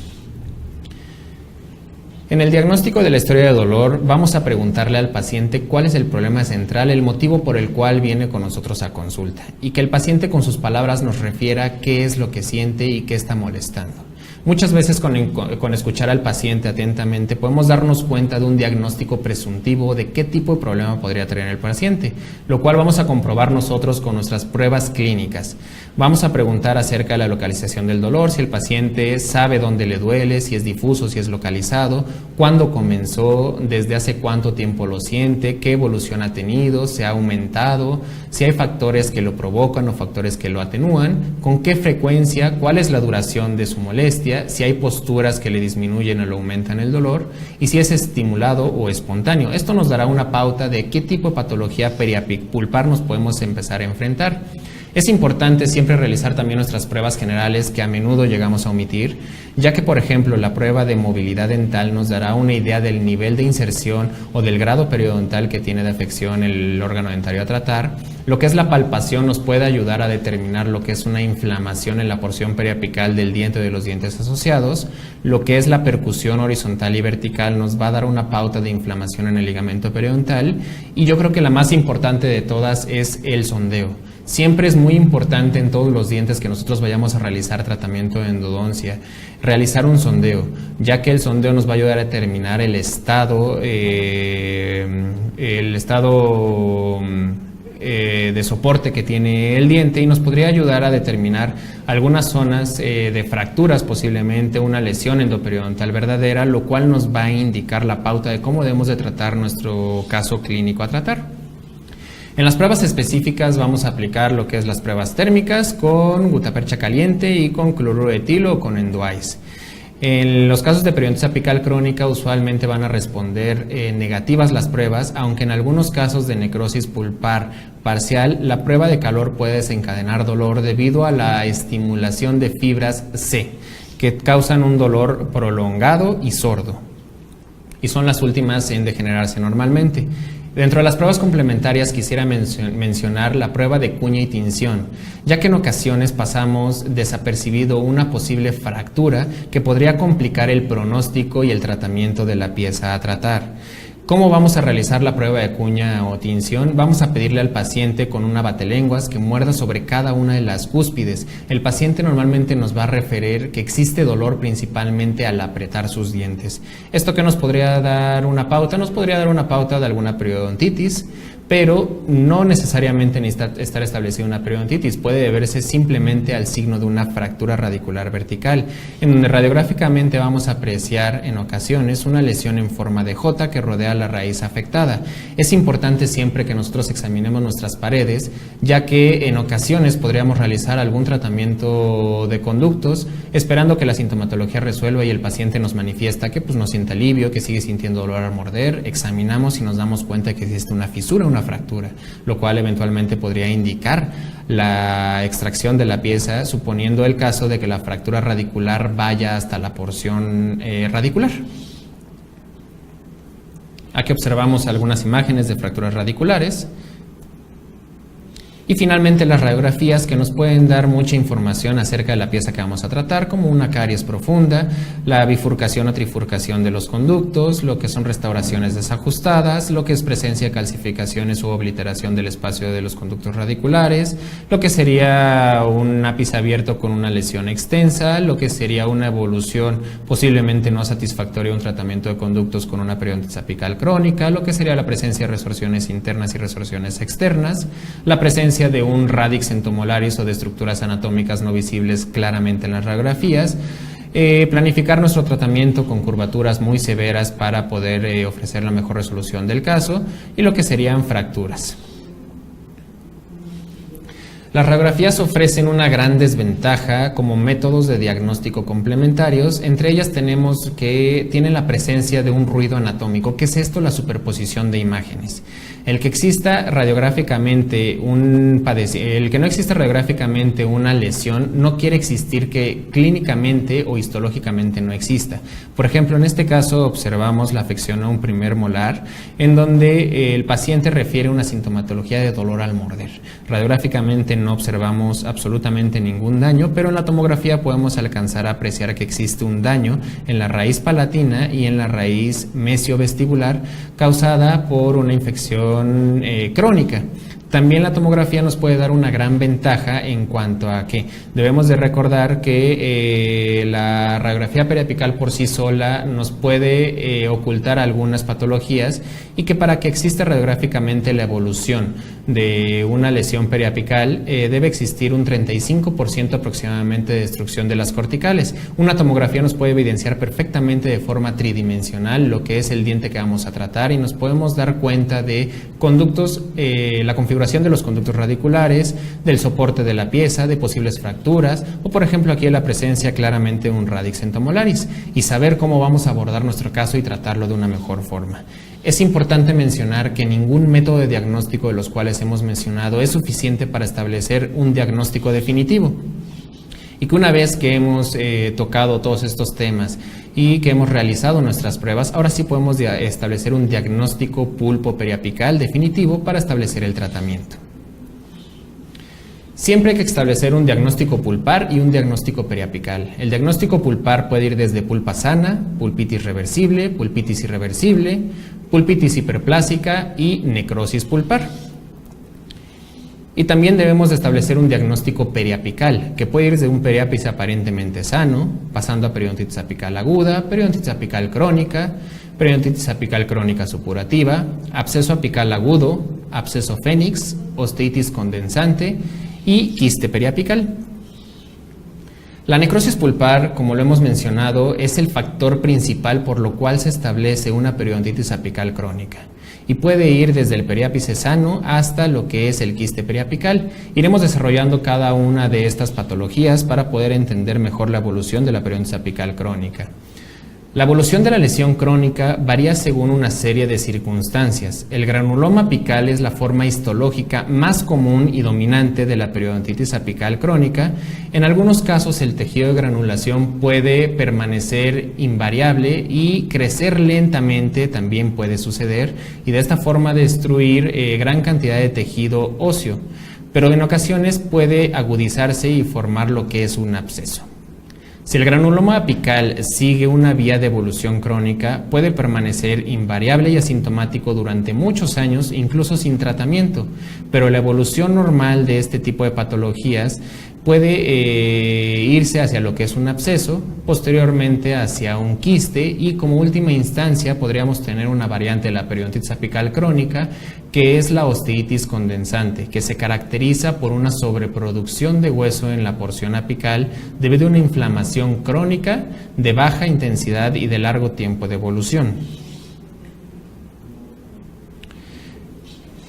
En el diagnóstico de la historia de dolor vamos a preguntarle al paciente cuál es el problema central, el motivo por el cual viene con nosotros a consulta, y que el paciente con sus palabras nos refiera qué es lo que siente y qué está molestando. Muchas veces con escuchar al paciente atentamente podemos darnos cuenta de un diagnóstico presuntivo de qué tipo de problema podría tener el paciente, lo cual vamos a comprobar nosotros con nuestras pruebas clínicas. Vamos a preguntar acerca de la localización del dolor, si el paciente sabe dónde le duele, si es difuso, si es localizado, cuándo comenzó, desde hace cuánto tiempo lo siente, qué evolución ha tenido, si ha aumentado, si hay factores que lo provocan o factores que lo atenúan, con qué frecuencia, cuál es la duración de su molestia, si hay posturas que le disminuyen o le aumentan el dolor y si es estimulado o espontáneo. Esto nos dará una pauta de qué tipo de patología periapulpar nos podemos empezar a enfrentar. Es importante siempre realizar también nuestras pruebas generales que a menudo llegamos a omitir, ya que por ejemplo la prueba de movilidad dental nos dará una idea del nivel de inserción o del grado periodontal que tiene de afección el órgano dentario a tratar. Lo que es la palpación nos puede ayudar a determinar lo que es una inflamación en la porción periapical del diente o de los dientes asociados. Lo que es la percusión horizontal y vertical nos va a dar una pauta de inflamación en el ligamento periodontal. Y yo creo que la más importante de todas es el sondeo. Siempre es muy importante en todos los dientes que nosotros vayamos a realizar tratamiento de endodoncia, realizar un sondeo, ya que el sondeo nos va a ayudar a determinar el estado de soporte que tiene el diente y nos podría ayudar a determinar algunas zonas de fracturas, posiblemente una lesión endoperiodontal verdadera, lo cual nos va a indicar la pauta de cómo debemos de tratar nuestro caso clínico a tratar. En las pruebas específicas vamos a aplicar lo que es las pruebas térmicas con gutapercha caliente y con cloruro de etilo o con EndoEyes. En los casos de periodontitis apical crónica usualmente van a responder negativas las pruebas, aunque en algunos casos de necrosis pulpar parcial la prueba de calor puede desencadenar dolor debido a la estimulación de fibras C, que causan un dolor prolongado y sordo, y son las últimas en degenerarse normalmente. Dentro de las pruebas complementarias quisiera mencionar la prueba de cuña y tinción, ya que en ocasiones pasamos desapercibido una posible fractura que podría complicar el pronóstico y el tratamiento de la pieza a tratar. ¿Cómo vamos a realizar la prueba de cuña o tinción? Vamos a pedirle al paciente con una batelenguas que muerda sobre cada una de las cúspides. El paciente normalmente nos va a referir que existe dolor principalmente al apretar sus dientes. ¿Esto qué nos podría dar una pauta? Nos podría dar una pauta de alguna periodontitis, pero no necesariamente necesita estar establecida una periodontitis, puede deberse simplemente al signo de una fractura radicular vertical, en donde radiográficamente vamos a apreciar en ocasiones una lesión en forma de J que rodea la raíz afectada. Es importante siempre que nosotros examinemos nuestras paredes, ya que en ocasiones podríamos realizar algún tratamiento de conductos, esperando que la sintomatología resuelva y el paciente nos manifiesta que no siente alivio, que sigue sintiendo dolor al morder. Examinamos y nos damos cuenta de que existe una fisura, una fractura, lo cual eventualmente podría indicar la extracción de la pieza, suponiendo el caso de que la fractura radicular vaya hasta la porción radicular. Aquí observamos algunas imágenes de fracturas radiculares. Y finalmente las radiografías, que nos pueden dar mucha información acerca de la pieza que vamos a tratar, como una caries profunda, la bifurcación o trifurcación de los conductos, lo que son restauraciones desajustadas, lo que es presencia de calcificaciones u obliteración del espacio de los conductos radiculares, lo que sería un ápice abierto con una lesión extensa, lo que sería una evolución posiblemente no satisfactoria de un tratamiento de conductos con una periodontitis apical crónica, lo que sería la presencia de resorciones internas y resorciones externas, la presencia de un radix entomolaris o de estructuras anatómicas no visibles claramente en las radiografías, planificar nuestro tratamiento con curvaturas muy severas para poder ofrecer la mejor resolución del caso, y lo que serían fracturas. Las radiografías ofrecen una gran desventaja como métodos de diagnóstico complementarios. Entre ellas tenemos que tienen la presencia de un ruido anatómico. ¿Qué es esto? La superposición de imágenes. El que exista radiográficamente el que no exista radiográficamente una lesión no quiere existir que clínicamente o histológicamente no exista. Por ejemplo, en este caso observamos la afección a un primer molar, en donde el paciente refiere una sintomatología de dolor al morder. Radiográficamente no observamos absolutamente ningún daño, pero en la tomografía podemos alcanzar a apreciar que existe un daño en la raíz palatina y en la raíz mesiovestibular causada por una infección crónica. También la tomografía nos puede dar una gran ventaja en cuanto a que debemos de recordar que la radiografía periapical por sí sola nos puede ocultar algunas patologías, y que para que exista radiográficamente la evolución de una lesión periapical debe existir un 35% aproximadamente de destrucción de las corticales. Una tomografía nos puede evidenciar perfectamente de forma tridimensional lo que es el diente que vamos a tratar, y nos podemos dar cuenta de conductos, la configuración de los conductos radiculares, del soporte de la pieza, de posibles fracturas, o por ejemplo aquí la presencia claramente de un radix entomolaris, y saber cómo vamos a abordar nuestro caso y tratarlo de una mejor forma. Es importante mencionar que ningún método de diagnóstico de los cuales hemos mencionado es suficiente para establecer un diagnóstico definitivo, y que una vez que hemos tocado todos estos temas y que hemos realizado nuestras pruebas, ahora sí podemos establecer un diagnóstico pulpo periapical definitivo para establecer el tratamiento. Siempre hay que establecer un diagnóstico pulpar y un diagnóstico periapical. El diagnóstico pulpar puede ir desde pulpa sana, pulpitis reversible, pulpitis irreversible, pulpitis hiperplásica y necrosis pulpar. Y también debemos de establecer un diagnóstico periapical, que puede ir desde un periápice aparentemente sano, pasando a periodontitis apical aguda, periodontitis apical crónica, periodontitis apical crónica supurativa, absceso apical agudo, absceso fénix, osteitis condensante y quiste periapical. La necrosis pulpar, como lo hemos mencionado, es el factor principal por lo cual se establece una periodontitis apical crónica, y puede ir desde el periápice sano hasta lo que es el quiste periapical. Iremos desarrollando cada una de estas patologías para poder entender mejor la evolución de la periodontitis apical crónica. La evolución de la lesión crónica varía según una serie de circunstancias. El granuloma apical es la forma histológica más común y dominante de la periodontitis apical crónica. En algunos casos el tejido de granulación puede permanecer invariable, y crecer lentamente también puede suceder, y de esta forma destruir gran cantidad de tejido óseo, pero en ocasiones puede agudizarse y formar lo que es un absceso. Si el granuloma apical sigue una vía de evolución crónica, puede permanecer invariable y asintomático durante muchos años, incluso sin tratamiento, pero la evolución normal de este tipo de patologías puede irse hacia lo que es un absceso, posteriormente hacia un quiste y como última instancia podríamos tener una variante de la periodontitis apical crónica, que es la osteitis condensante, que se caracteriza por una sobreproducción de hueso en la porción apical debido a una inflamación crónica de baja intensidad y de largo tiempo de evolución.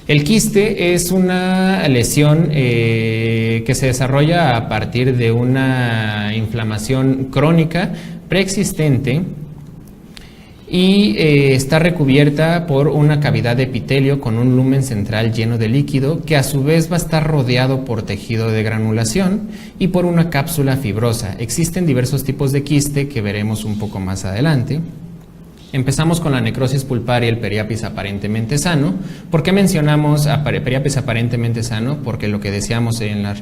El quiste es una lesión que se desarrolla a partir de una inflamación crónica preexistente y está recubierta por una cavidad de epitelio con un lumen central lleno de líquido que a su vez va a estar rodeado por tejido de granulación y por una cápsula fibrosa. Existen diversos tipos de quiste que veremos un poco más adelante. Empezamos con la necrosis pulpar y el periapis aparentemente sano. ¿Por qué mencionamos a periapis aparentemente sano? Porque lo que decíamos en las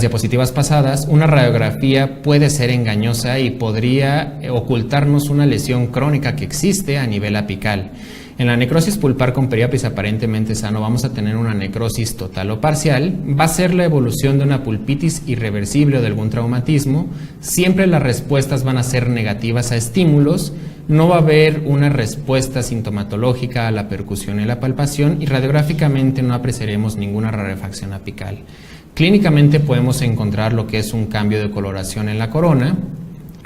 diapositivas pasadas, una radiografía puede ser engañosa y podría ocultarnos una lesión crónica que existe a nivel apical. En la necrosis pulpar con periapis aparentemente sano vamos a tener una necrosis total o parcial. Va a ser la evolución de una pulpitis irreversible o de algún traumatismo. Siempre las respuestas van a ser negativas a estímulos. No va a haber una respuesta sintomatológica a la percusión y la palpación y radiográficamente no apreciaremos ninguna rarefacción apical. Clínicamente podemos encontrar lo que es un cambio de coloración en la corona.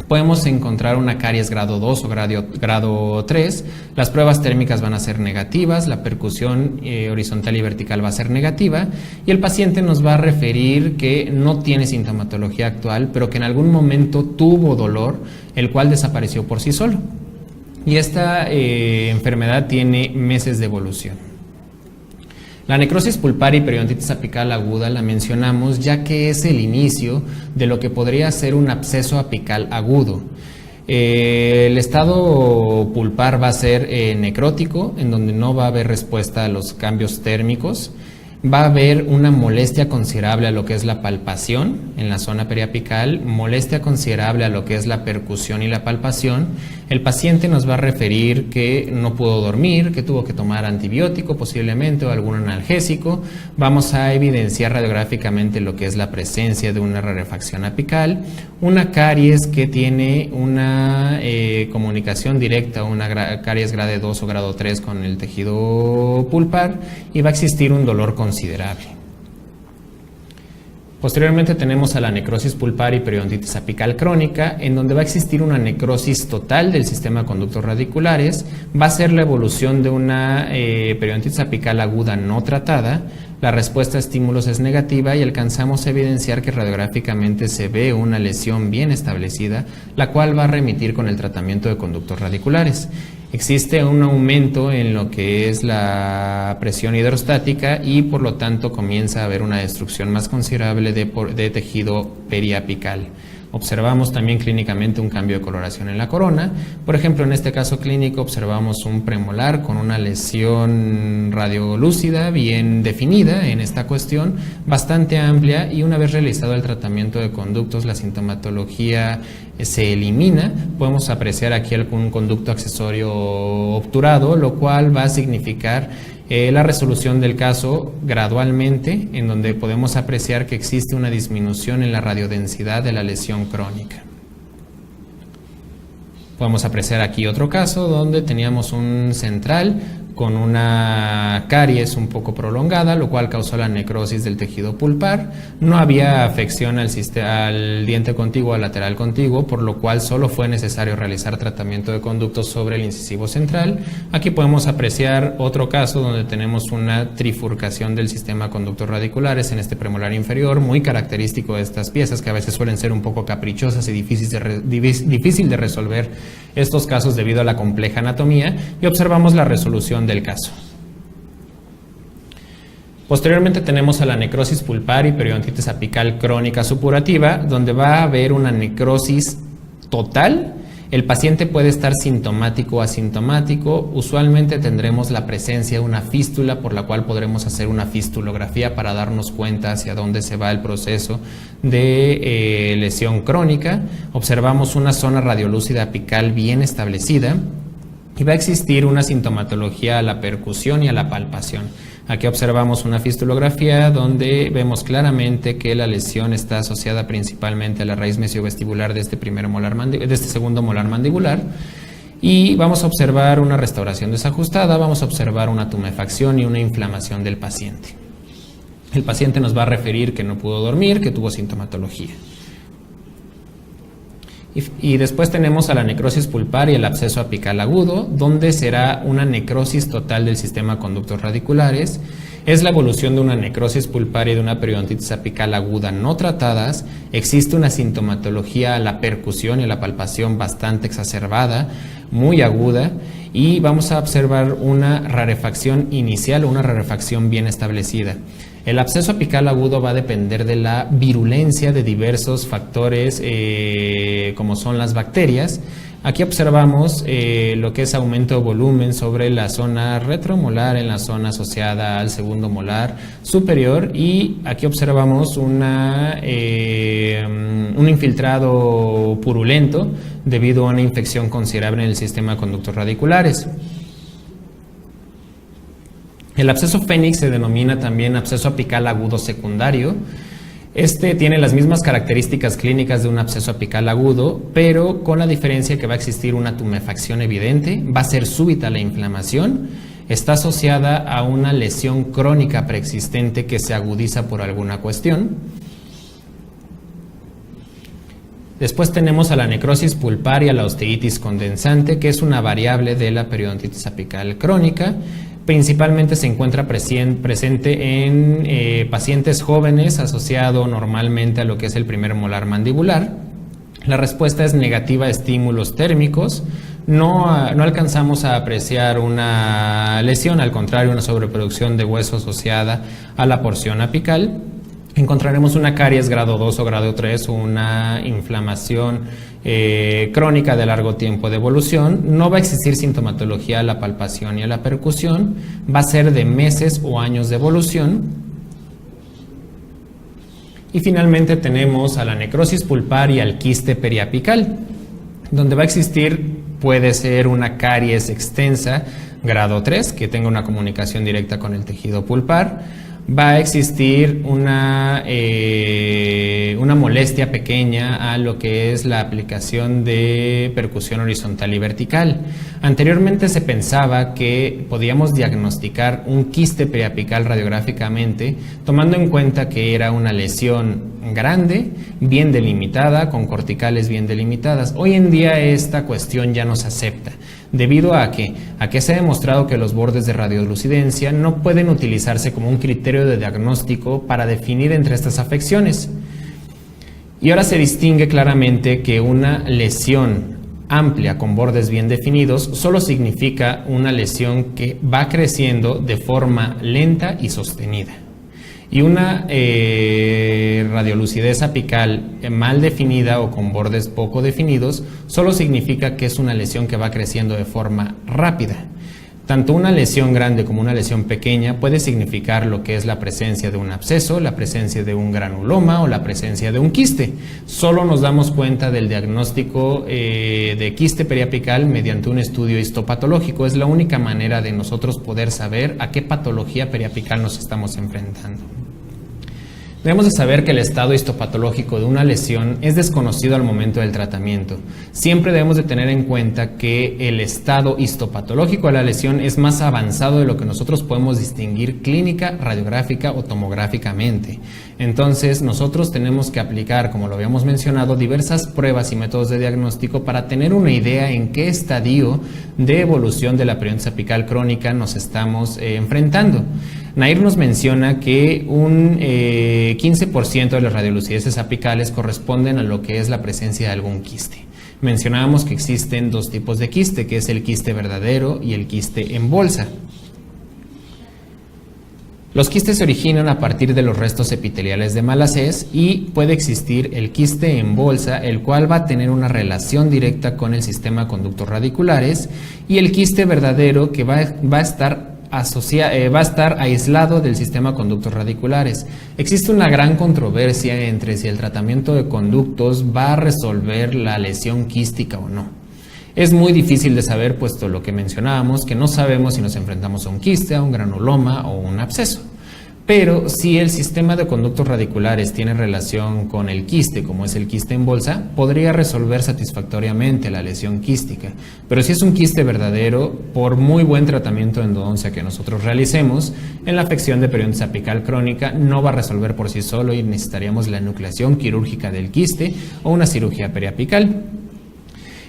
Podemos encontrar una caries grado 2 o grado 3. Las pruebas térmicas van a ser negativas, la percusión horizontal y vertical va a ser negativa y el paciente nos va a referir que no tiene sintomatología actual, pero que en algún momento tuvo dolor, el cual desapareció por sí solo. Y esta enfermedad tiene meses de evolución. La necrosis pulpar y periodontitis apical aguda la mencionamos ya que es el inicio de lo que podría ser un absceso apical agudo. El estado pulpar va a ser necrótico, en donde no va a haber respuesta a los cambios térmicos. Va a haber una molestia considerable a lo que es la palpación en la zona periapical, molestia considerable a lo que es la percusión y la palpación. El paciente nos va a referir que no pudo dormir, que tuvo que tomar antibiótico posiblemente o algún analgésico. Vamos a evidenciar radiográficamente lo que es la presencia de una rarefacción apical, una caries que tiene una comunicación directa, una caries grado 2 o grado 3 con el tejido pulpar y va a existir un dolor considerable. Posteriormente tenemos a la necrosis pulpar y periodontitis apical crónica, en donde va a existir una necrosis total del sistema de conductos radiculares, va a ser la evolución de una periodontitis apical aguda no tratada, la respuesta a estímulos es negativa y alcanzamos a evidenciar que radiográficamente se ve una lesión bien establecida, la cual va a remitir con el tratamiento de conductos radiculares. Existe un aumento en lo que es la presión hidrostática y por lo tanto comienza a haber una destrucción más considerable de tejido periapical. Observamos también clínicamente un cambio de coloración en la corona. Por ejemplo, en este caso clínico observamos un premolar con una lesión radiolúcida bien definida en esta cuestión, bastante amplia, y una vez realizado el tratamiento de conductos, la sintomatología se elimina. Podemos apreciar aquí algún conducto accesorio obturado, lo cual va a significar la resolución del caso gradualmente, en donde podemos apreciar que existe una disminución en la radiodensidad de la lesión crónica. Podemos apreciar aquí otro caso donde teníamos un central con una caries un poco prolongada, lo cual causó la necrosis del tejido pulpar. No había afección al diente contiguo, al lateral contiguo, por lo cual solo fue necesario realizar tratamiento de conductos sobre el incisivo central. Aquí podemos apreciar otro caso donde tenemos una trifurcación del sistema de conductos radiculares en este premolar inferior, muy característico de estas piezas que a veces suelen ser un poco caprichosas y difícil de resolver estos casos debido a la compleja anatomía, y observamos la resolución del caso. Posteriormente tenemos a la necrosis pulpar y periodontitis apical crónica supurativa, donde va a haber una necrosis total El paciente puede estar sintomático o asintomático. Usualmente tendremos la presencia de una fístula, por la cual podremos hacer una fistulografía para darnos cuenta hacia dónde se va el proceso de lesión crónica. Observamos una zona radiolúcida apical bien establecida y va a existir una sintomatología a la percusión y a la palpación. Aquí observamos una fistulografía donde vemos claramente que la lesión está asociada principalmente a la raíz mesiovestibular de este segundo molar mandibular, y vamos a observar una restauración desajustada, vamos a observar una tumefacción y una inflamación del paciente. El paciente nos va a referir que no pudo dormir, que tuvo sintomatología. Y después tenemos a la necrosis pulpar y el absceso apical agudo, donde será una necrosis total del sistema de conductos radiculares. Es la evolución de una necrosis pulpar y de una periodontitis apical aguda no tratadas. Existe una sintomatología a la percusión y a la palpación bastante exacerbada, muy aguda, y vamos a observar una rarefacción inicial o una rarefacción bien establecida. El absceso apical agudo va a depender de la virulencia de diversos factores como son las bacterias. Aquí observamos lo que es aumento de volumen sobre la zona retromolar en la zona asociada al segundo molar superior, y aquí observamos un infiltrado purulento debido a una infección considerable en el sistema de conductos radiculares. El absceso Phoenix se denomina también absceso apical agudo secundario. Este tiene las mismas características clínicas de un absceso apical agudo, pero con la diferencia que va a existir una tumefacción evidente, va a ser súbita la inflamación, está asociada a una lesión crónica preexistente que se agudiza por alguna cuestión. Después tenemos a la necrosis pulpar y a la osteitis condensante, que es una variable de la periodontitis apical crónica. Principalmente se encuentra presente en pacientes jóvenes, asociado normalmente a lo que es el primer molar mandibular. La respuesta es negativa a estímulos térmicos. No alcanzamos a apreciar una lesión, al contrario, una sobreproducción de hueso asociada a la porción apical. Encontraremos una caries grado 2 o grado 3 o una inflamación crónica de largo tiempo de evolución. No va a existir sintomatología a la palpación y a la percusión. Va a ser de meses o años de evolución. Y finalmente tenemos a la necrosis pulpar y al quiste periapical, donde va a existir, puede ser una caries extensa grado 3 que tenga una comunicación directa con el tejido pulpar. Va a existir una molestia pequeña a lo que es la aplicación de percusión horizontal y vertical. Anteriormente se pensaba que podíamos diagnosticar un quiste periapical radiográficamente, tomando en cuenta que era una lesión grande, bien delimitada, con corticales bien delimitadas. Hoy en día esta cuestión ya no se acepta, debido a que se ha demostrado que los bordes de radiolucidencia no pueden utilizarse como un criterio de diagnóstico para definir entre estas afecciones. Y ahora se distingue claramente que una lesión amplia con bordes bien definidos solo significa una lesión que va creciendo de forma lenta y sostenida. Y una radiolucidez apical mal definida o con bordes poco definidos solo significa que es una lesión que va creciendo de forma rápida. Tanto una lesión grande como una lesión pequeña puede significar lo que es la presencia de un absceso, la presencia de un granuloma o la presencia de un quiste. Solo nos damos cuenta del diagnóstico de quiste periapical mediante un estudio histopatológico. Es la única manera de nosotros poder saber a qué patología periapical nos estamos enfrentando. Debemos de saber que el estado histopatológico de una lesión es desconocido al momento del tratamiento. Siempre debemos de tener en cuenta que el estado histopatológico de la lesión es más avanzado de lo que nosotros podemos distinguir clínica, radiográfica o tomográficamente. Entonces nosotros tenemos que aplicar, como lo habíamos mencionado, diversas pruebas y métodos de diagnóstico para tener una idea en qué estadio de evolución de la periodontitis apical crónica nos estamos enfrentando. Nair nos menciona que un 15% de las radiolucideces apicales corresponden a lo que es la presencia de algún quiste. Mencionábamos que existen dos tipos de quiste, que es el quiste verdadero y el quiste en bolsa. Los quistes se originan a partir de los restos epiteliales de malas heces y puede existir el quiste en bolsa, el cual va a tener una relación directa con el sistema de conductos radiculares, y el quiste verdadero, que va a estar aislado del sistema de conductos radiculares. Existe una gran controversia entre si el tratamiento de conductos va a resolver la lesión quística o no. Es muy difícil de saber, puesto lo que mencionábamos, que no sabemos si nos enfrentamos a un quiste, a un granuloma o un absceso. Pero si el sistema de conductos radiculares tiene relación con el quiste, como es el quiste en bolsa, podría resolver satisfactoriamente la lesión quística. Pero si es un quiste verdadero, por muy buen tratamiento de endodoncia que nosotros realicemos, en la afección de periodontitis apical crónica no va a resolver por sí solo y necesitaríamos la enucleación quirúrgica del quiste o una cirugía periapical.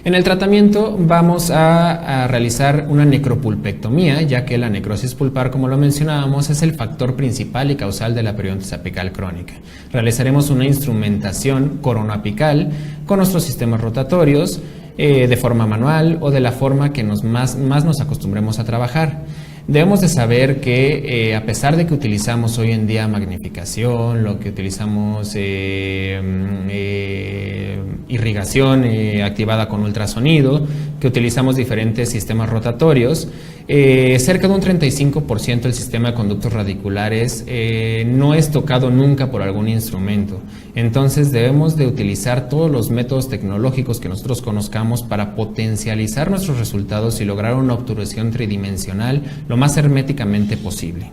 En el tratamiento vamos a realizar una necropulpectomía, ya que la necrosis pulpar, como lo mencionábamos, es el factor principal y causal de la periodontitis apical crónica. Realizaremos una instrumentación coronoapical con nuestros sistemas rotatorios de forma manual o de la forma que más nos acostumbremos a trabajar. Debemos de saber que a pesar de que utilizamos hoy en día magnificación, lo que utilizamos irrigación activada con ultrasonido, que utilizamos diferentes sistemas rotatorios, cerca de un 35% del sistema de conductos radiculares no es tocado nunca por algún instrumento. Entonces debemos de utilizar todos los métodos tecnológicos que nosotros conozcamos para potencializar nuestros resultados y lograr una obturación tridimensional lo más herméticamente posible.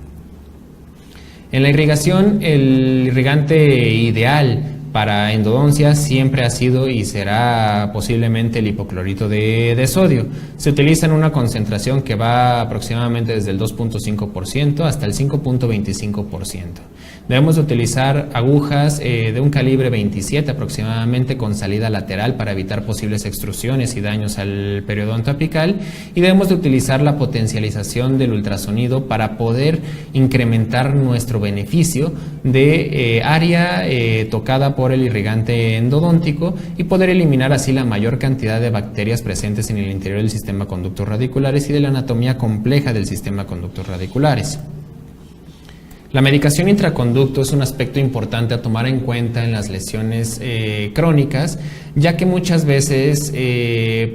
En la irrigación, el irrigante ideal para endodoncia siempre ha sido y será posiblemente el hipoclorito de sodio. Se utiliza en una concentración que va aproximadamente desde el 2.5% hasta el 5.25%. Debemos de utilizar agujas de un calibre 27 aproximadamente con salida lateral para evitar posibles extrusiones y daños al periodonto apical, y debemos de utilizar la potencialización del ultrasonido para poder incrementar nuestro beneficio de área tocada por el irrigante endodóntico y poder eliminar así la mayor cantidad de bacterias presentes en el interior del sistema de conductos radiculares y de la anatomía compleja del sistema de conductos radiculares. La medicación intraconducto es un aspecto importante a tomar en cuenta en las lesiones crónicas, ya que muchas veces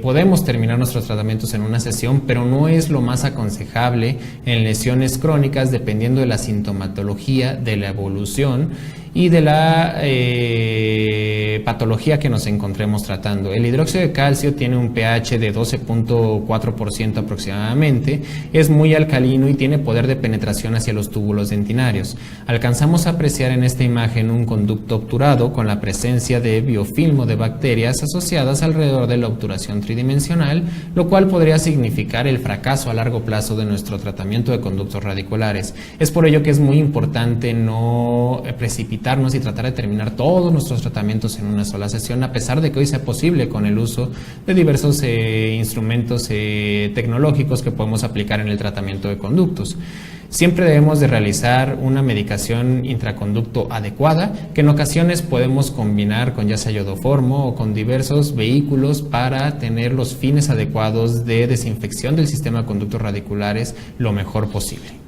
podemos terminar nuestros tratamientos en una sesión, pero no es lo más aconsejable en lesiones crónicas, dependiendo de la sintomatología, de la evolución y de la patología que nos encontremos tratando. El hidróxido de calcio tiene un pH de 12.4% aproximadamente, es muy alcalino y tiene poder de penetración hacia los túbulos dentinarios. Alcanzamos a apreciar en esta imagen un conducto obturado con la presencia de biofilmo de bacterias asociadas alrededor de la obturación tridimensional, lo cual podría significar el fracaso a largo plazo de nuestro tratamiento de conductos radiculares. Es por ello que es muy importante no precipitarnos y tratar de terminar todos nuestros tratamientos en una sola sesión, a pesar de que hoy sea posible con el uso de diversos instrumentos tecnológicos que podemos aplicar en el tratamiento de conductos. Siempre debemos de realizar una medicación intraconducto adecuada, que en ocasiones podemos combinar con ya sea iodoformo o con diversos vehículos para tener los fines adecuados de desinfección del sistema de conductos radiculares lo mejor posible.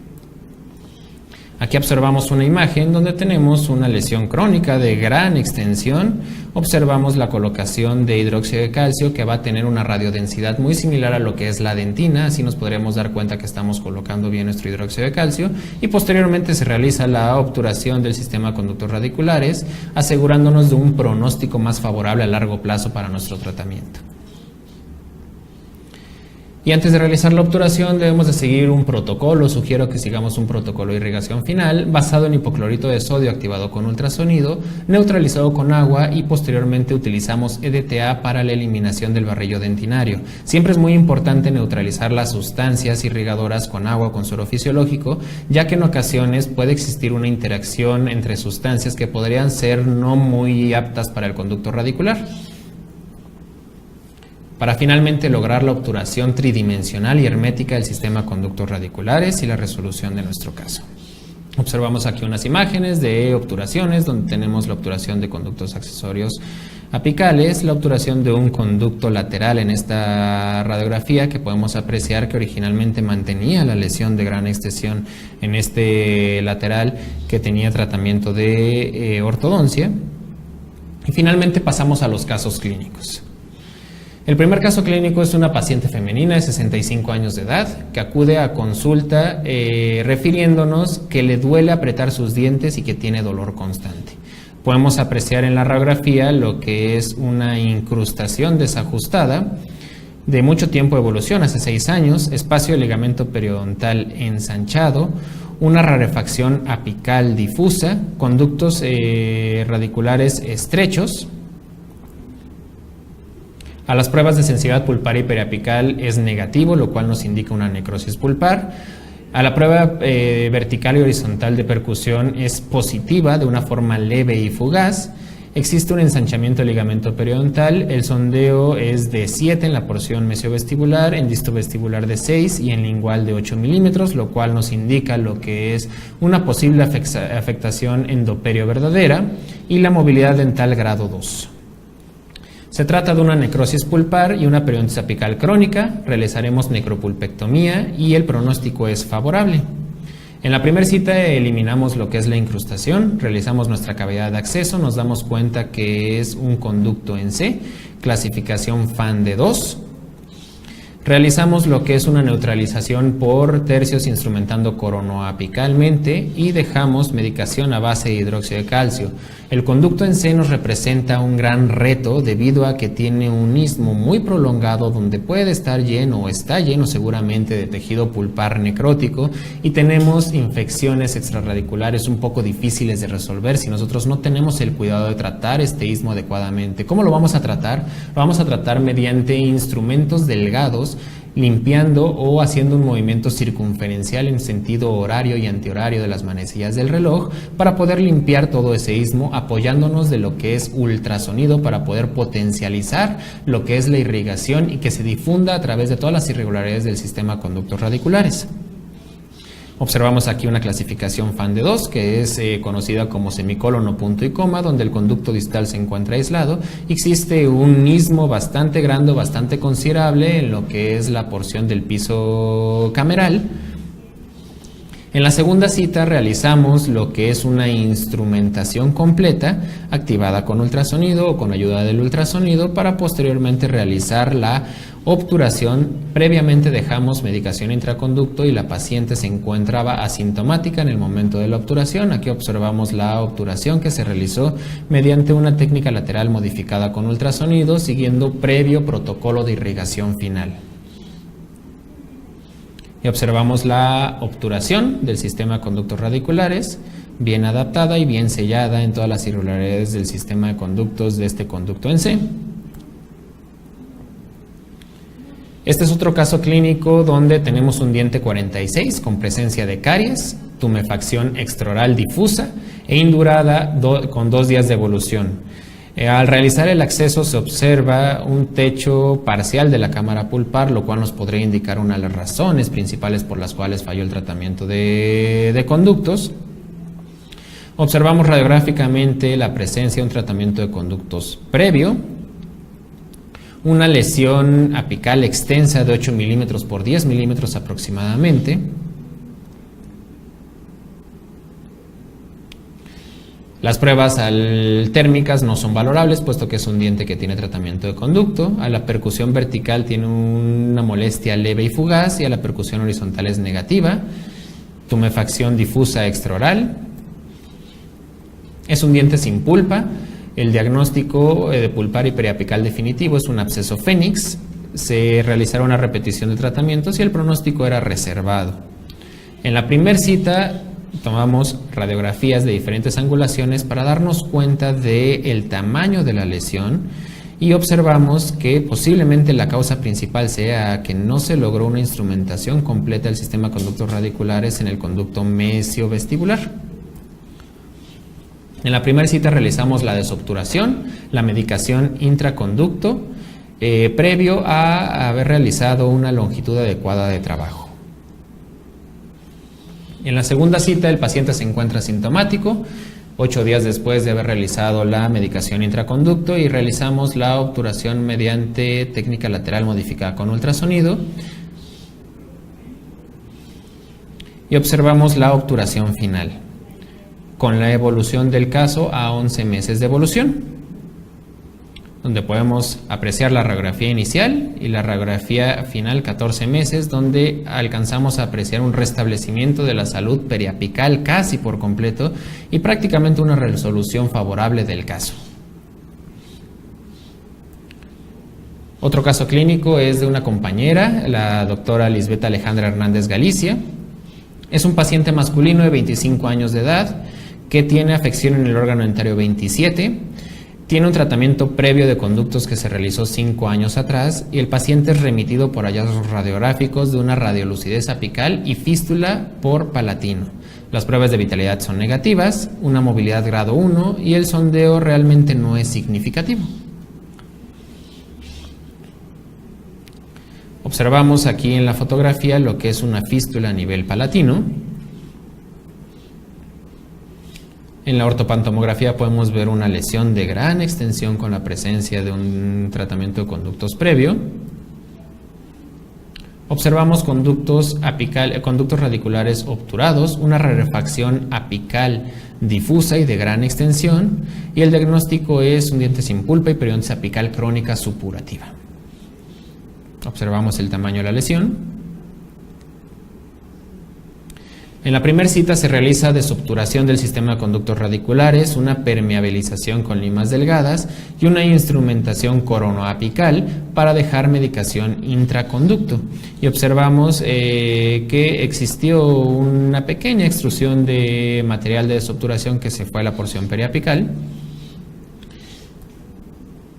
Aquí observamos una imagen donde tenemos una lesión crónica de gran extensión. Observamos la colocación de hidróxido de calcio, que va a tener una radiodensidad muy similar a lo que es la dentina. Así nos podremos dar cuenta que estamos colocando bien nuestro hidróxido de calcio, y posteriormente se realiza la obturación del sistema de conductos radiculares, asegurándonos de un pronóstico más favorable a largo plazo para nuestro tratamiento. Y antes de realizar la obturación debemos de seguir un protocolo. Sugiero que sigamos un protocolo de irrigación final basado en hipoclorito de sodio activado con ultrasonido, neutralizado con agua, y posteriormente utilizamos EDTA para la eliminación del barrillo dentinario. Siempre es muy importante neutralizar las sustancias irrigadoras con agua o con suero fisiológico, ya que en ocasiones puede existir una interacción entre sustancias que podrían ser no muy aptas para el conducto radicular, para finalmente lograr la obturación tridimensional y hermética del sistema de conductos radiculares y la resolución de nuestro caso. Observamos aquí unas imágenes de obturaciones donde tenemos la obturación de conductos accesorios apicales, la obturación de un conducto lateral en esta radiografía, que podemos apreciar que originalmente mantenía la lesión de gran extensión en este lateral que tenía tratamiento de ortodoncia. Y finalmente pasamos a los casos clínicos. El primer caso clínico es una paciente femenina de 65 años de edad que acude a consulta refiriéndonos que le duele apretar sus dientes y que tiene dolor constante. Podemos apreciar en la radiografía lo que es una incrustación desajustada de mucho tiempo de evolución, hace 6 años, espacio de ligamento periodontal ensanchado, una rarefacción apical difusa, conductos radiculares estrechos. A las pruebas de sensibilidad pulpar y periapical es negativo, lo cual nos indica una necrosis pulpar. A la prueba vertical y horizontal de percusión es positiva de una forma leve y fugaz. Existe un ensanchamiento del ligamento periodontal. El sondeo es de 7 en la porción mesiovestibular, en distovestibular de 6 y en lingual de 8 milímetros, lo cual nos indica lo que es una posible afectación endoperio verdadera y la movilidad dental grado 2. Se trata de una necrosis pulpar y una periodontitis apical crónica. Realizaremos necropulpectomía y el pronóstico es favorable. En la primera cita eliminamos lo que es la incrustación, realizamos nuestra cavidad de acceso, nos damos cuenta que es un conducto en C, clasificación FAN de 2. Realizamos lo que es una neutralización por tercios instrumentando coronoapicalmente y dejamos medicación a base de hidróxido de calcio. El conducto en C nos representa un gran reto debido a que tiene un istmo muy prolongado donde puede estar lleno o está lleno seguramente de tejido pulpar necrótico y tenemos infecciones extrarradiculares un poco difíciles de resolver si nosotros no tenemos el cuidado de tratar este istmo adecuadamente. ¿Cómo lo vamos a tratar? Lo vamos a tratar mediante instrumentos delgados, limpiando o haciendo un movimiento circunferencial en sentido horario y antihorario de las manecillas del reloj para poder limpiar todo ese istmo, apoyándonos de lo que es ultrasonido para poder potencializar lo que es la irrigación y que se difunda a través de todas las irregularidades del sistema de conductos radiculares. Observamos aquí una clasificación FAN de 2 que es conocida como semicólono, punto y coma, donde el conducto distal se encuentra aislado. Existe un istmo bastante grande, bastante considerable en lo que es la porción del piso cameral. En la segunda cita realizamos lo que es una instrumentación completa activada con ultrasonido o con ayuda del ultrasonido para posteriormente realizar la obturación. Previamente dejamos medicación intraconducto y la paciente se encontraba asintomática en el momento de la obturación. Aquí observamos la obturación que se realizó mediante una técnica lateral modificada con ultrasonido siguiendo previo protocolo de irrigación final. Y observamos la obturación del sistema de conductos radiculares, bien adaptada y bien sellada en todas las irregularidades del sistema de conductos de este conducto en C. Este es otro caso clínico donde tenemos un diente 46 con presencia de caries, tumefacción extraoral difusa e indurada con 2 días de evolución. Al realizar el acceso se observa un techo parcial de la cámara pulpar, lo cual nos podría indicar una de las razones principales por las cuales falló el tratamiento de conductos. Observamos radiográficamente la presencia de un tratamiento de conductos previo, una lesión apical extensa de 8 milímetros por 10 milímetros aproximadamente. Las pruebas térmicas no son valorables, puesto que es un diente que tiene tratamiento de conducto. A la percusión vertical tiene una molestia leve y fugaz y a la percusión horizontal es negativa. Tumefacción difusa extraoral. Es un diente sin pulpa. El diagnóstico de pulpar y periapical definitivo es un absceso fénix. Se realizará una repetición de tratamientos y el pronóstico era reservado. En la primera cita tomamos radiografías de diferentes angulaciones para darnos cuenta del tamaño de la lesión y observamos que posiblemente la causa principal sea que no se logró una instrumentación completa del sistema de conductos radiculares en el conducto mesiovestibular. En la primera cita realizamos la desobturación, la medicación intraconducto, previo a haber realizado una longitud adecuada de trabajo. En la segunda cita el paciente se encuentra asintomático, 8 días después de haber realizado la medicación intraconducto, y realizamos la obturación mediante técnica lateral modificada con ultrasonido y observamos la obturación final con la evolución del caso a 11 meses de evolución, donde podemos apreciar la radiografía inicial y la radiografía final 14 meses, donde alcanzamos a apreciar un restablecimiento de la salud periapical casi por completo y prácticamente una resolución favorable del caso. Otro caso clínico es de una compañera, la doctora Lisbeth Alejandra Hernández Galicia. Es un paciente masculino de 25 años de edad que tiene afección en el órgano dentario 27. Tiene un tratamiento previo de conductos que se realizó 5 años atrás y el paciente es remitido por hallazgos radiográficos de una radiolucidez apical y fístula por palatino. Las pruebas de vitalidad son negativas, una movilidad grado 1 y el sondeo realmente no es significativo. Observamos aquí en la fotografía lo que es una fístula a nivel palatino. En la ortopantomografía podemos ver una lesión de gran extensión con la presencia de un tratamiento de conductos previo. Observamos conductos radiculares obturados, una rarefacción apical difusa y de gran extensión, y el diagnóstico es un diente sin pulpa y periodontitis apical crónica supurativa. Observamos el tamaño de la lesión. En la primera cita se realiza desobturación del sistema de conductos radiculares, una permeabilización con limas delgadas y una instrumentación coronoapical para dejar medicación intraconducto. Y observamos que existió una pequeña extrusión de material de desobturación que se fue a la porción periapical.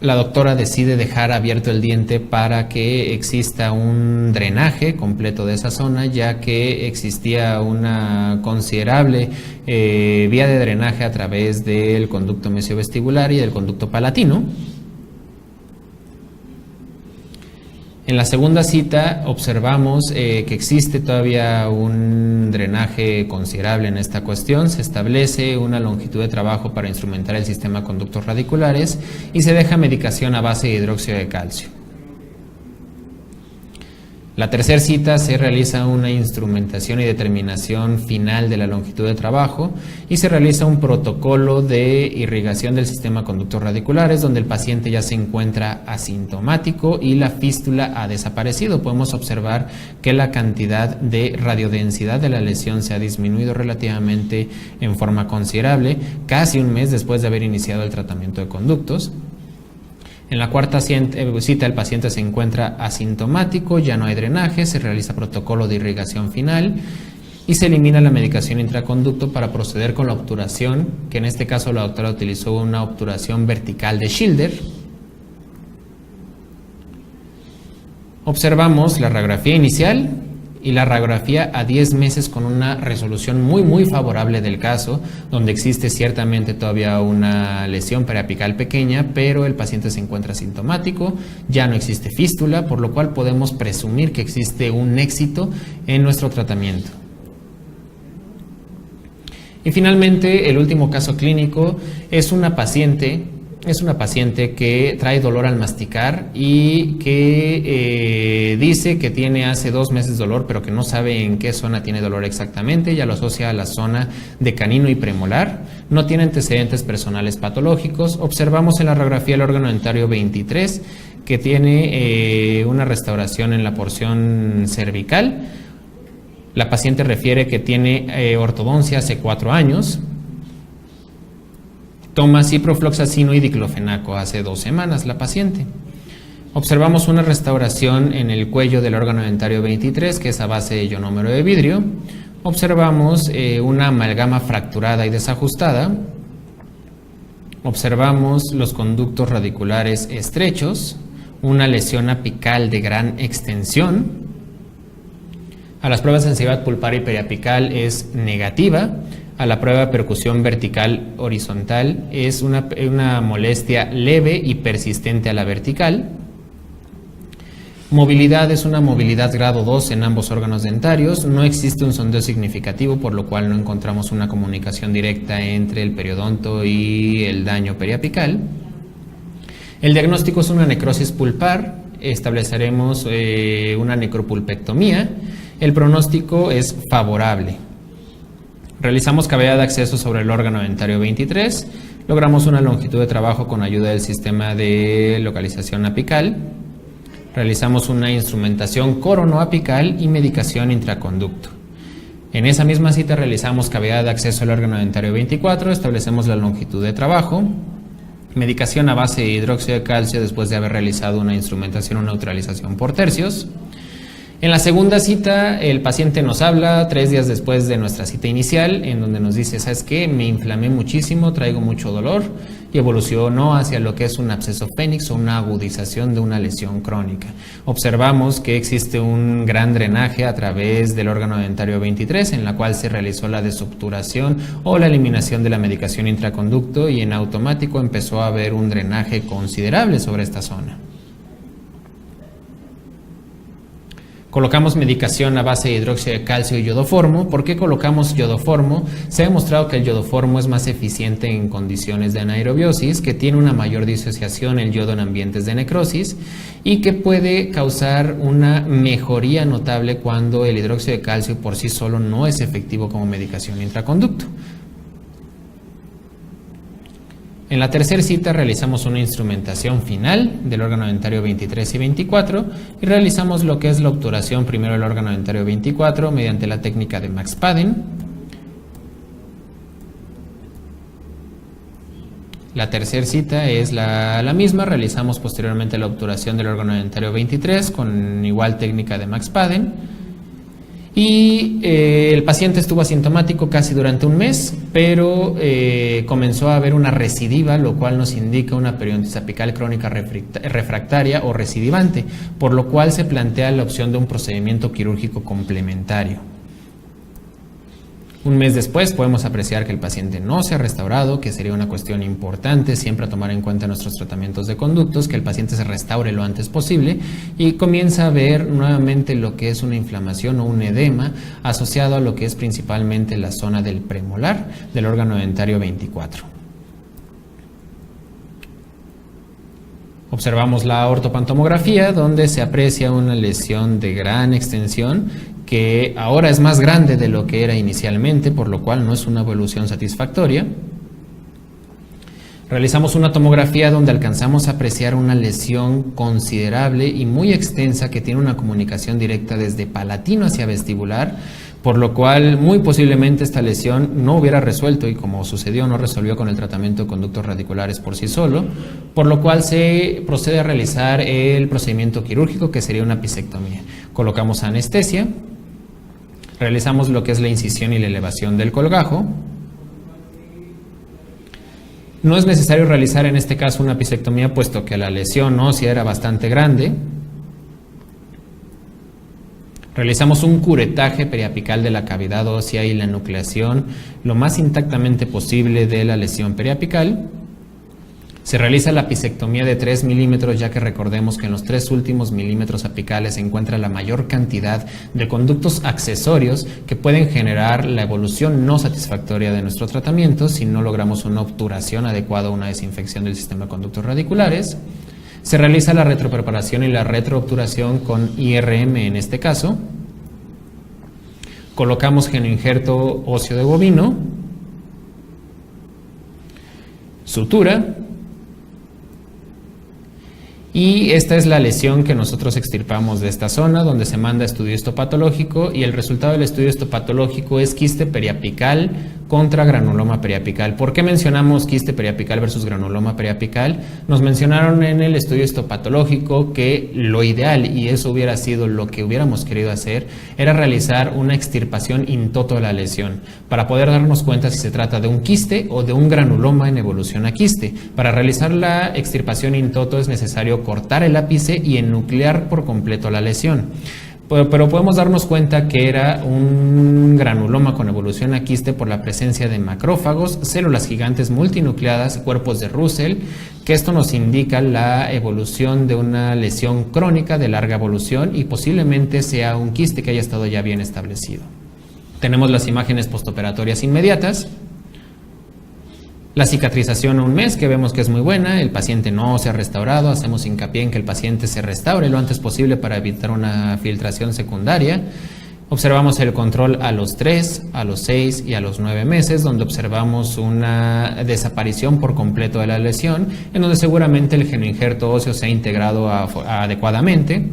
La doctora decide dejar abierto el diente para que exista un drenaje completo de esa zona, ya que existía una considerable vía de drenaje a través del conducto mesiovestibular y del conducto palatino. En la segunda cita observamos que existe todavía un drenaje considerable en esta cuestión. Se establece una longitud de trabajo para instrumentar el sistema de conductos radiculares y se deja medicación a base de hidróxido de calcio. La tercera cita se realiza una instrumentación y determinación final de la longitud de trabajo y se realiza un protocolo de irrigación del sistema de conductos radiculares donde el paciente ya se encuentra asintomático y la fístula ha desaparecido. Podemos observar que la cantidad de radiodensidad de la lesión se ha disminuido relativamente en forma considerable, casi un mes después de haber iniciado el tratamiento de conductos. En la cuarta cita el paciente se encuentra asintomático, ya no hay drenaje, se realiza protocolo de irrigación final y se elimina la medicación intraconducto para proceder con la obturación, que en este caso la doctora utilizó una obturación vertical de Schilder. Observamos la radiografía inicial y la radiografía a 10 meses con una resolución muy favorable del caso, donde existe ciertamente todavía una lesión periapical pequeña, pero el paciente se encuentra asintomático, ya no existe fístula, por lo cual podemos presumir que existe un éxito en nuestro tratamiento. Y finalmente, el último caso clínico es una paciente que trae dolor al masticar y que dice que tiene hace 2 meses dolor, pero que no sabe en qué zona tiene dolor exactamente. Ella lo asocia a la zona de canino y premolar. No tiene antecedentes personales patológicos. Observamos en la radiografía el órgano dentario 23 que tiene una restauración en la porción cervical. La paciente refiere que tiene ortodoncia hace 4 años. Toma ciprofloxacino y diclofenaco hace 2 semanas la paciente. Observamos una restauración en el cuello del órgano dentario 23, que es a base de ionómero de vidrio. Observamos una amalgama fracturada y desajustada. Observamos los conductos radiculares estrechos, una lesión apical de gran extensión. A las pruebas de sensibilidad pulpar y periapical es negativa. A la prueba de percusión vertical horizontal es una molestia leve y persistente a la vertical. Movilidad es una movilidad grado 2 en ambos órganos dentarios. No existe un sondeo significativo, por lo cual no encontramos una comunicación directa entre el periodonto y el daño periapical. El diagnóstico es una necrosis pulpar. Estableceremos una necropulpectomía. El pronóstico es favorable. Realizamos cavidad de acceso sobre el órgano dentario 23. Logramos una longitud de trabajo con ayuda del sistema de localización apical. Realizamos una instrumentación coronoapical y medicación intraconducto. En esa misma cita realizamos cavidad de acceso al órgano dentario 24, establecemos la longitud de trabajo, medicación a base de hidróxido de calcio después de haber realizado una instrumentación o neutralización por tercios. En la segunda cita, el paciente nos habla 3 días después de nuestra cita inicial, en donde nos dice, ¿sabes qué? Me inflamé muchísimo, traigo mucho dolor, y evolucionó hacia lo que es un absceso fénix o una agudización de una lesión crónica. Observamos que existe un gran drenaje a través del órgano dentario 23, en la cual se realizó la desobturación o la eliminación de la medicación intraconducto, y en automático empezó a haber un drenaje considerable sobre esta zona. Colocamos medicación a base de hidróxido de calcio y yodoformo. ¿Por qué colocamos yodoformo? Se ha demostrado que el yodoformo es más eficiente en condiciones de anaerobiosis, que tiene una mayor disociación el yodo en ambientes de necrosis y que puede causar una mejoría notable cuando el hidróxido de calcio por sí solo no es efectivo como medicación intraconducto. En la tercera cita realizamos una instrumentación final del órgano dentario 23 y 24 y realizamos lo que es la obturación primero del órgano dentario 24 mediante la técnica de Max Padden. La tercera cita es la misma, realizamos posteriormente la obturación del órgano dentario 23 con igual técnica de Max Padden. Y el paciente estuvo asintomático casi durante un mes, pero comenzó a haber una recidiva, lo cual nos indica una periodontitis apical crónica refractaria o recidivante, por lo cual se plantea la opción de un procedimiento quirúrgico complementario. Un mes después podemos apreciar que el paciente no se ha restaurado, que sería una cuestión importante siempre a tomar en cuenta nuestros tratamientos de conductos, que el paciente se restaure lo antes posible y comienza a ver nuevamente lo que es una inflamación o un edema asociado a lo que es principalmente la zona del premolar del órgano dentario 24. Observamos la ortopantomografía, donde se aprecia una lesión de gran extensión que ahora es más grande de lo que era inicialmente, por lo cual no es una evolución satisfactoria. Realizamos una tomografía donde alcanzamos a apreciar una lesión considerable y muy extensa que tiene una comunicación directa desde palatino hacia vestibular, por lo cual muy posiblemente esta lesión no hubiera resuelto y, como sucedió, no resolvió con el tratamiento de conductos radiculares por sí solo, por lo cual se procede a realizar el procedimiento quirúrgico, que sería una apicectomía. Colocamos anestesia, realizamos lo que es la incisión y la elevación del colgajo. No es necesario realizar en este caso una apicectomía, puesto que la lesión ósea era bastante grande. Realizamos un curetaje periapical de la cavidad ósea y la nucleación lo más intactamente posible de la lesión periapical. Se realiza la apicectomía de 3 milímetros, ya que recordemos que en los 3 últimos milímetros apicales se encuentra la mayor cantidad de conductos accesorios que pueden generar la evolución no satisfactoria de nuestro tratamiento si no logramos una obturación adecuada o una desinfección del sistema de conductos radiculares. Se realiza la retropreparación y la retroobturación con IRM en este caso. Colocamos genoinjerto óseo de bovino, sutura, y esta es la lesión que nosotros extirpamos de esta zona, donde se manda estudio histopatológico, y el resultado del estudio histopatológico es quiste periapical contra granuloma periapical. ¿Por qué mencionamos quiste periapical versus granuloma periapical? Nos mencionaron en el estudio histopatológico que lo ideal, y eso hubiera sido lo que hubiéramos querido hacer, era realizar una extirpación in toto de la lesión, para poder darnos cuenta si se trata de un quiste o de un granuloma en evolución a quiste. Para realizar la extirpación in toto es necesario cortar el ápice y enuclear por completo la lesión. pero podemos darnos cuenta que era un granuloma con evolución a quiste por la presencia de macrófagos, células gigantes multinucleadas, cuerpos de Russell, que esto nos indica la evolución de una lesión crónica de larga evolución y posiblemente sea un quiste que haya estado ya bien establecido. Tenemos las imágenes postoperatorias inmediatas. La cicatrización a un mes, que vemos que es muy buena, el paciente no se ha restaurado, hacemos hincapié en que el paciente se restaure lo antes posible para evitar una filtración secundaria. Observamos el control a los 3, a los 6 y a los 9 meses, donde observamos una desaparición por completo de la lesión, en donde seguramente el genoinjerto óseo se ha integrado adecuadamente.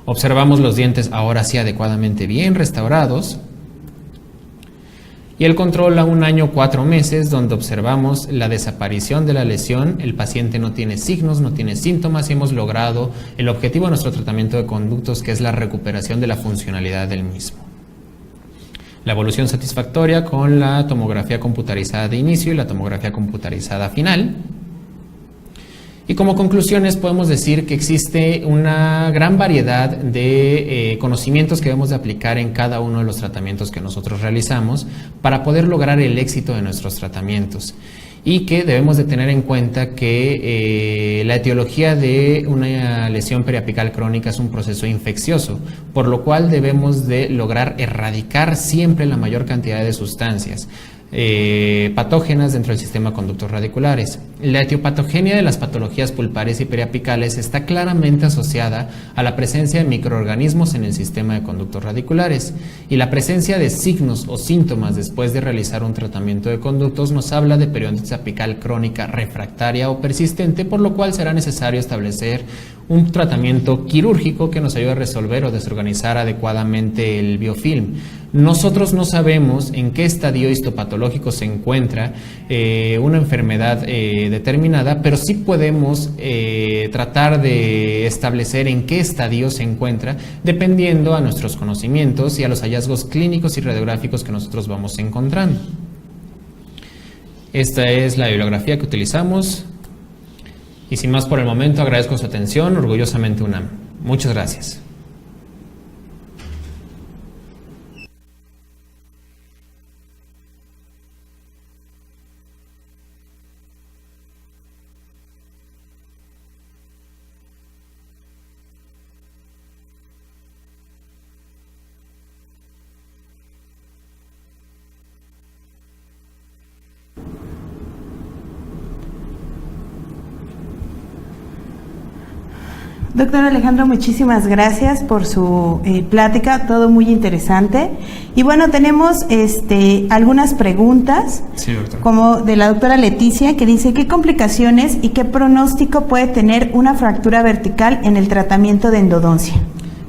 Observamos los dientes ahora sí adecuadamente bien restaurados. Y el control a 1 año 4 meses, donde observamos la desaparición de la lesión, el paciente no tiene signos, no tiene síntomas y hemos logrado el objetivo de nuestro tratamiento de conductos, que es la recuperación de la funcionalidad del mismo. La evolución satisfactoria con la tomografía computarizada de inicio y la tomografía computarizada final. Y como conclusiones podemos decir que existe una gran variedad de conocimientos que debemos de aplicar en cada uno de los tratamientos que nosotros realizamos para poder lograr el éxito de nuestros tratamientos. Y que debemos de tener en cuenta que la etiología de una lesión periapical crónica es un proceso infeccioso, por lo cual debemos de lograr erradicar siempre la mayor cantidad de sustancias patógenas dentro del sistema de conductos radiculares. La etiopatogenia de las patologías pulpares y periapicales está claramente asociada a la presencia de microorganismos en el sistema de conductos radiculares, y la presencia de signos o síntomas después de realizar un tratamiento de conductos nos habla de periodontitis apical crónica refractaria o persistente, por lo cual será necesario establecer un tratamiento quirúrgico que nos ayude a resolver o desorganizar adecuadamente el biofilm. Nosotros no sabemos en qué estadio histopatológico se encuentra una enfermedad determinada, pero sí podemos tratar de establecer en qué estadio se encuentra dependiendo a nuestros conocimientos y a los hallazgos clínicos y radiográficos que nosotros vamos encontrando. Esta es la bibliografía que utilizamos. Y sin más por el momento, agradezco su atención. Orgullosamente UNAM. Muchas gracias. Doctor Alejandro, muchísimas gracias por su plática, todo muy interesante. Y bueno, tenemos algunas preguntas, sí, doctor, como de la doctora Leticia, que dice: ¿qué complicaciones y qué pronóstico puede tener una fractura vertical en el tratamiento de endodoncia?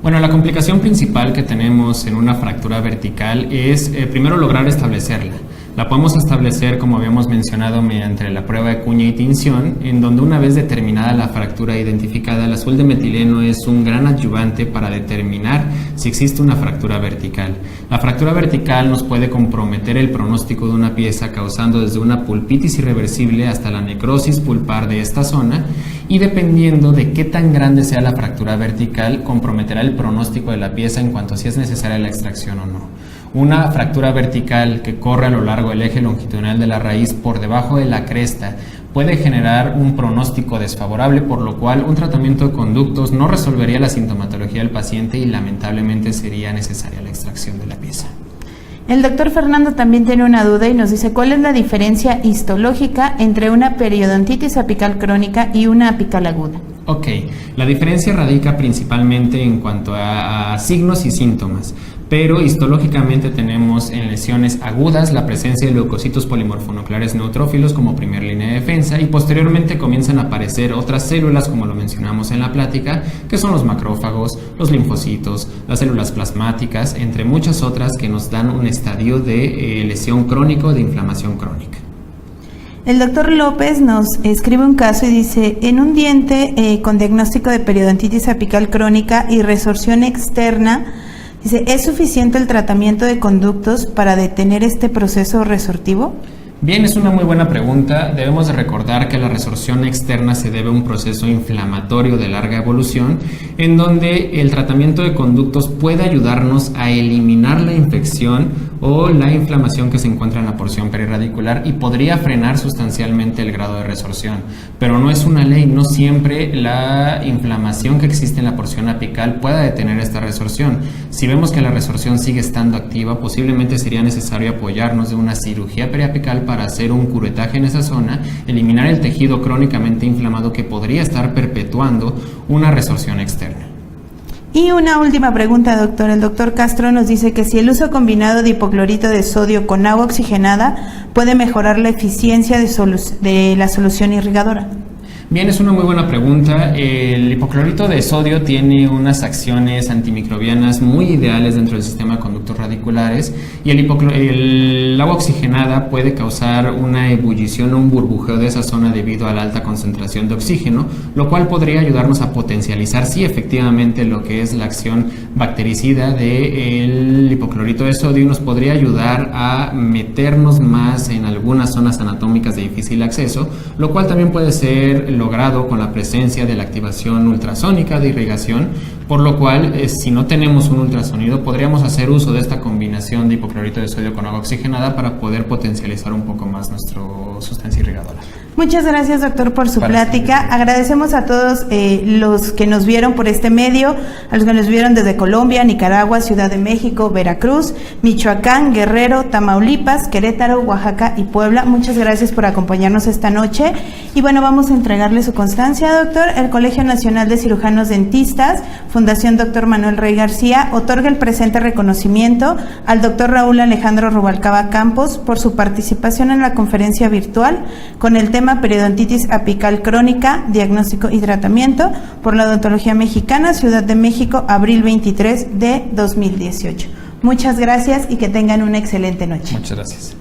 Bueno, la complicación principal que tenemos en una fractura vertical es primero lograr establecerla. La podemos establecer, como habíamos mencionado, mediante la prueba de cuña y tinción, en donde una vez determinada la fractura identificada, el azul de metileno es un gran adyuvante para determinar si existe una fractura vertical. La fractura vertical nos puede comprometer el pronóstico de una pieza, causando desde una pulpitis irreversible hasta la necrosis pulpar de esta zona, y dependiendo de qué tan grande sea la fractura vertical, comprometerá el pronóstico de la pieza en cuanto a si es necesaria la extracción o no. Una fractura vertical que corre a lo largo del eje longitudinal de la raíz por debajo de la cresta puede generar un pronóstico desfavorable, por lo cual un tratamiento de conductos no resolvería la sintomatología del paciente y lamentablemente sería necesaria la extracción de la pieza. El doctor Fernando también tiene una duda y nos dice: ¿cuál es la diferencia histológica entre una periodontitis apical crónica y una apical aguda? Ok, la diferencia radica principalmente en cuanto a signos y síntomas, pero histológicamente tenemos en lesiones agudas la presencia de leucocitos polimorfonucleares neutrófilos como primera línea de defensa, y posteriormente comienzan a aparecer otras células, como lo mencionamos en la plática, que son los macrófagos, los linfocitos, las células plasmáticas, entre muchas otras que nos dan un estadio de lesión crónica o de inflamación crónica. El doctor López nos escribe un caso y dice: en un diente con diagnóstico de periodontitis apical crónica y resorción externa, dice, ¿es suficiente el tratamiento de conductos para detener este proceso resortivo? Bien, es una muy buena pregunta. Debemos de recordar que la resorción externa se debe a un proceso inflamatorio de larga evolución, en donde el tratamiento de conductos puede ayudarnos a eliminar la infección o la inflamación que se encuentra en la porción perirradicular y podría frenar sustancialmente el grado de resorción. Pero no es una ley, no siempre la inflamación que existe en la porción apical pueda detener esta resorción. Si vemos que la resorción sigue estando activa, posiblemente sería necesario apoyarnos de una cirugía periapical para hacer un curetaje en esa zona, eliminar el tejido crónicamente inflamado que podría estar perpetuando una resorción externa. Y una última pregunta, doctor. El doctor Castro nos dice que si el uso combinado de hipoclorito de sodio con agua oxigenada puede mejorar la eficiencia de la solución irrigadora. Bien, es una muy buena pregunta. El hipoclorito de sodio tiene unas acciones antimicrobianas muy ideales dentro del sistema de conductos radiculares y el agua oxigenada puede causar una ebullición o un burbujeo de esa zona debido a la alta concentración de oxígeno, lo cual podría ayudarnos a potencializar, sí, efectivamente, lo que es la acción bactericida del hipoclorito de sodio y nos podría ayudar a meternos más en algunas zonas anatómicas de difícil acceso, lo cual también puede ser logrado con la presencia de la activación ultrasónica de irrigación, por lo cual si no tenemos un ultrasonido podríamos hacer uso de esta combinación de hipoclorito de sodio con agua oxigenada para poder potencializar un poco más nuestra sustancia irrigadora. Muchas gracias, doctor, por su plática. Agradecemos a todos los que nos vieron por este medio, a los que nos vieron desde Colombia, Nicaragua, Ciudad de México, Veracruz, Michoacán, Guerrero, Tamaulipas, Querétaro, Oaxaca y Puebla. Muchas gracias por acompañarnos esta noche. Y bueno, vamos a entregarle su constancia, doctor. El Colegio Nacional de Cirujanos Dentistas, Fundación Dr. Manuel Rey García, otorga el presente reconocimiento al doctor Raúl Alejandro Rubalcaba Campos por su participación en la conferencia virtual con el tema periodontitis apical crónica, diagnóstico y tratamiento por la Odontología Mexicana, Ciudad de México, abril 23 de 2018. Muchas gracias y que tengan una excelente noche. Muchas gracias.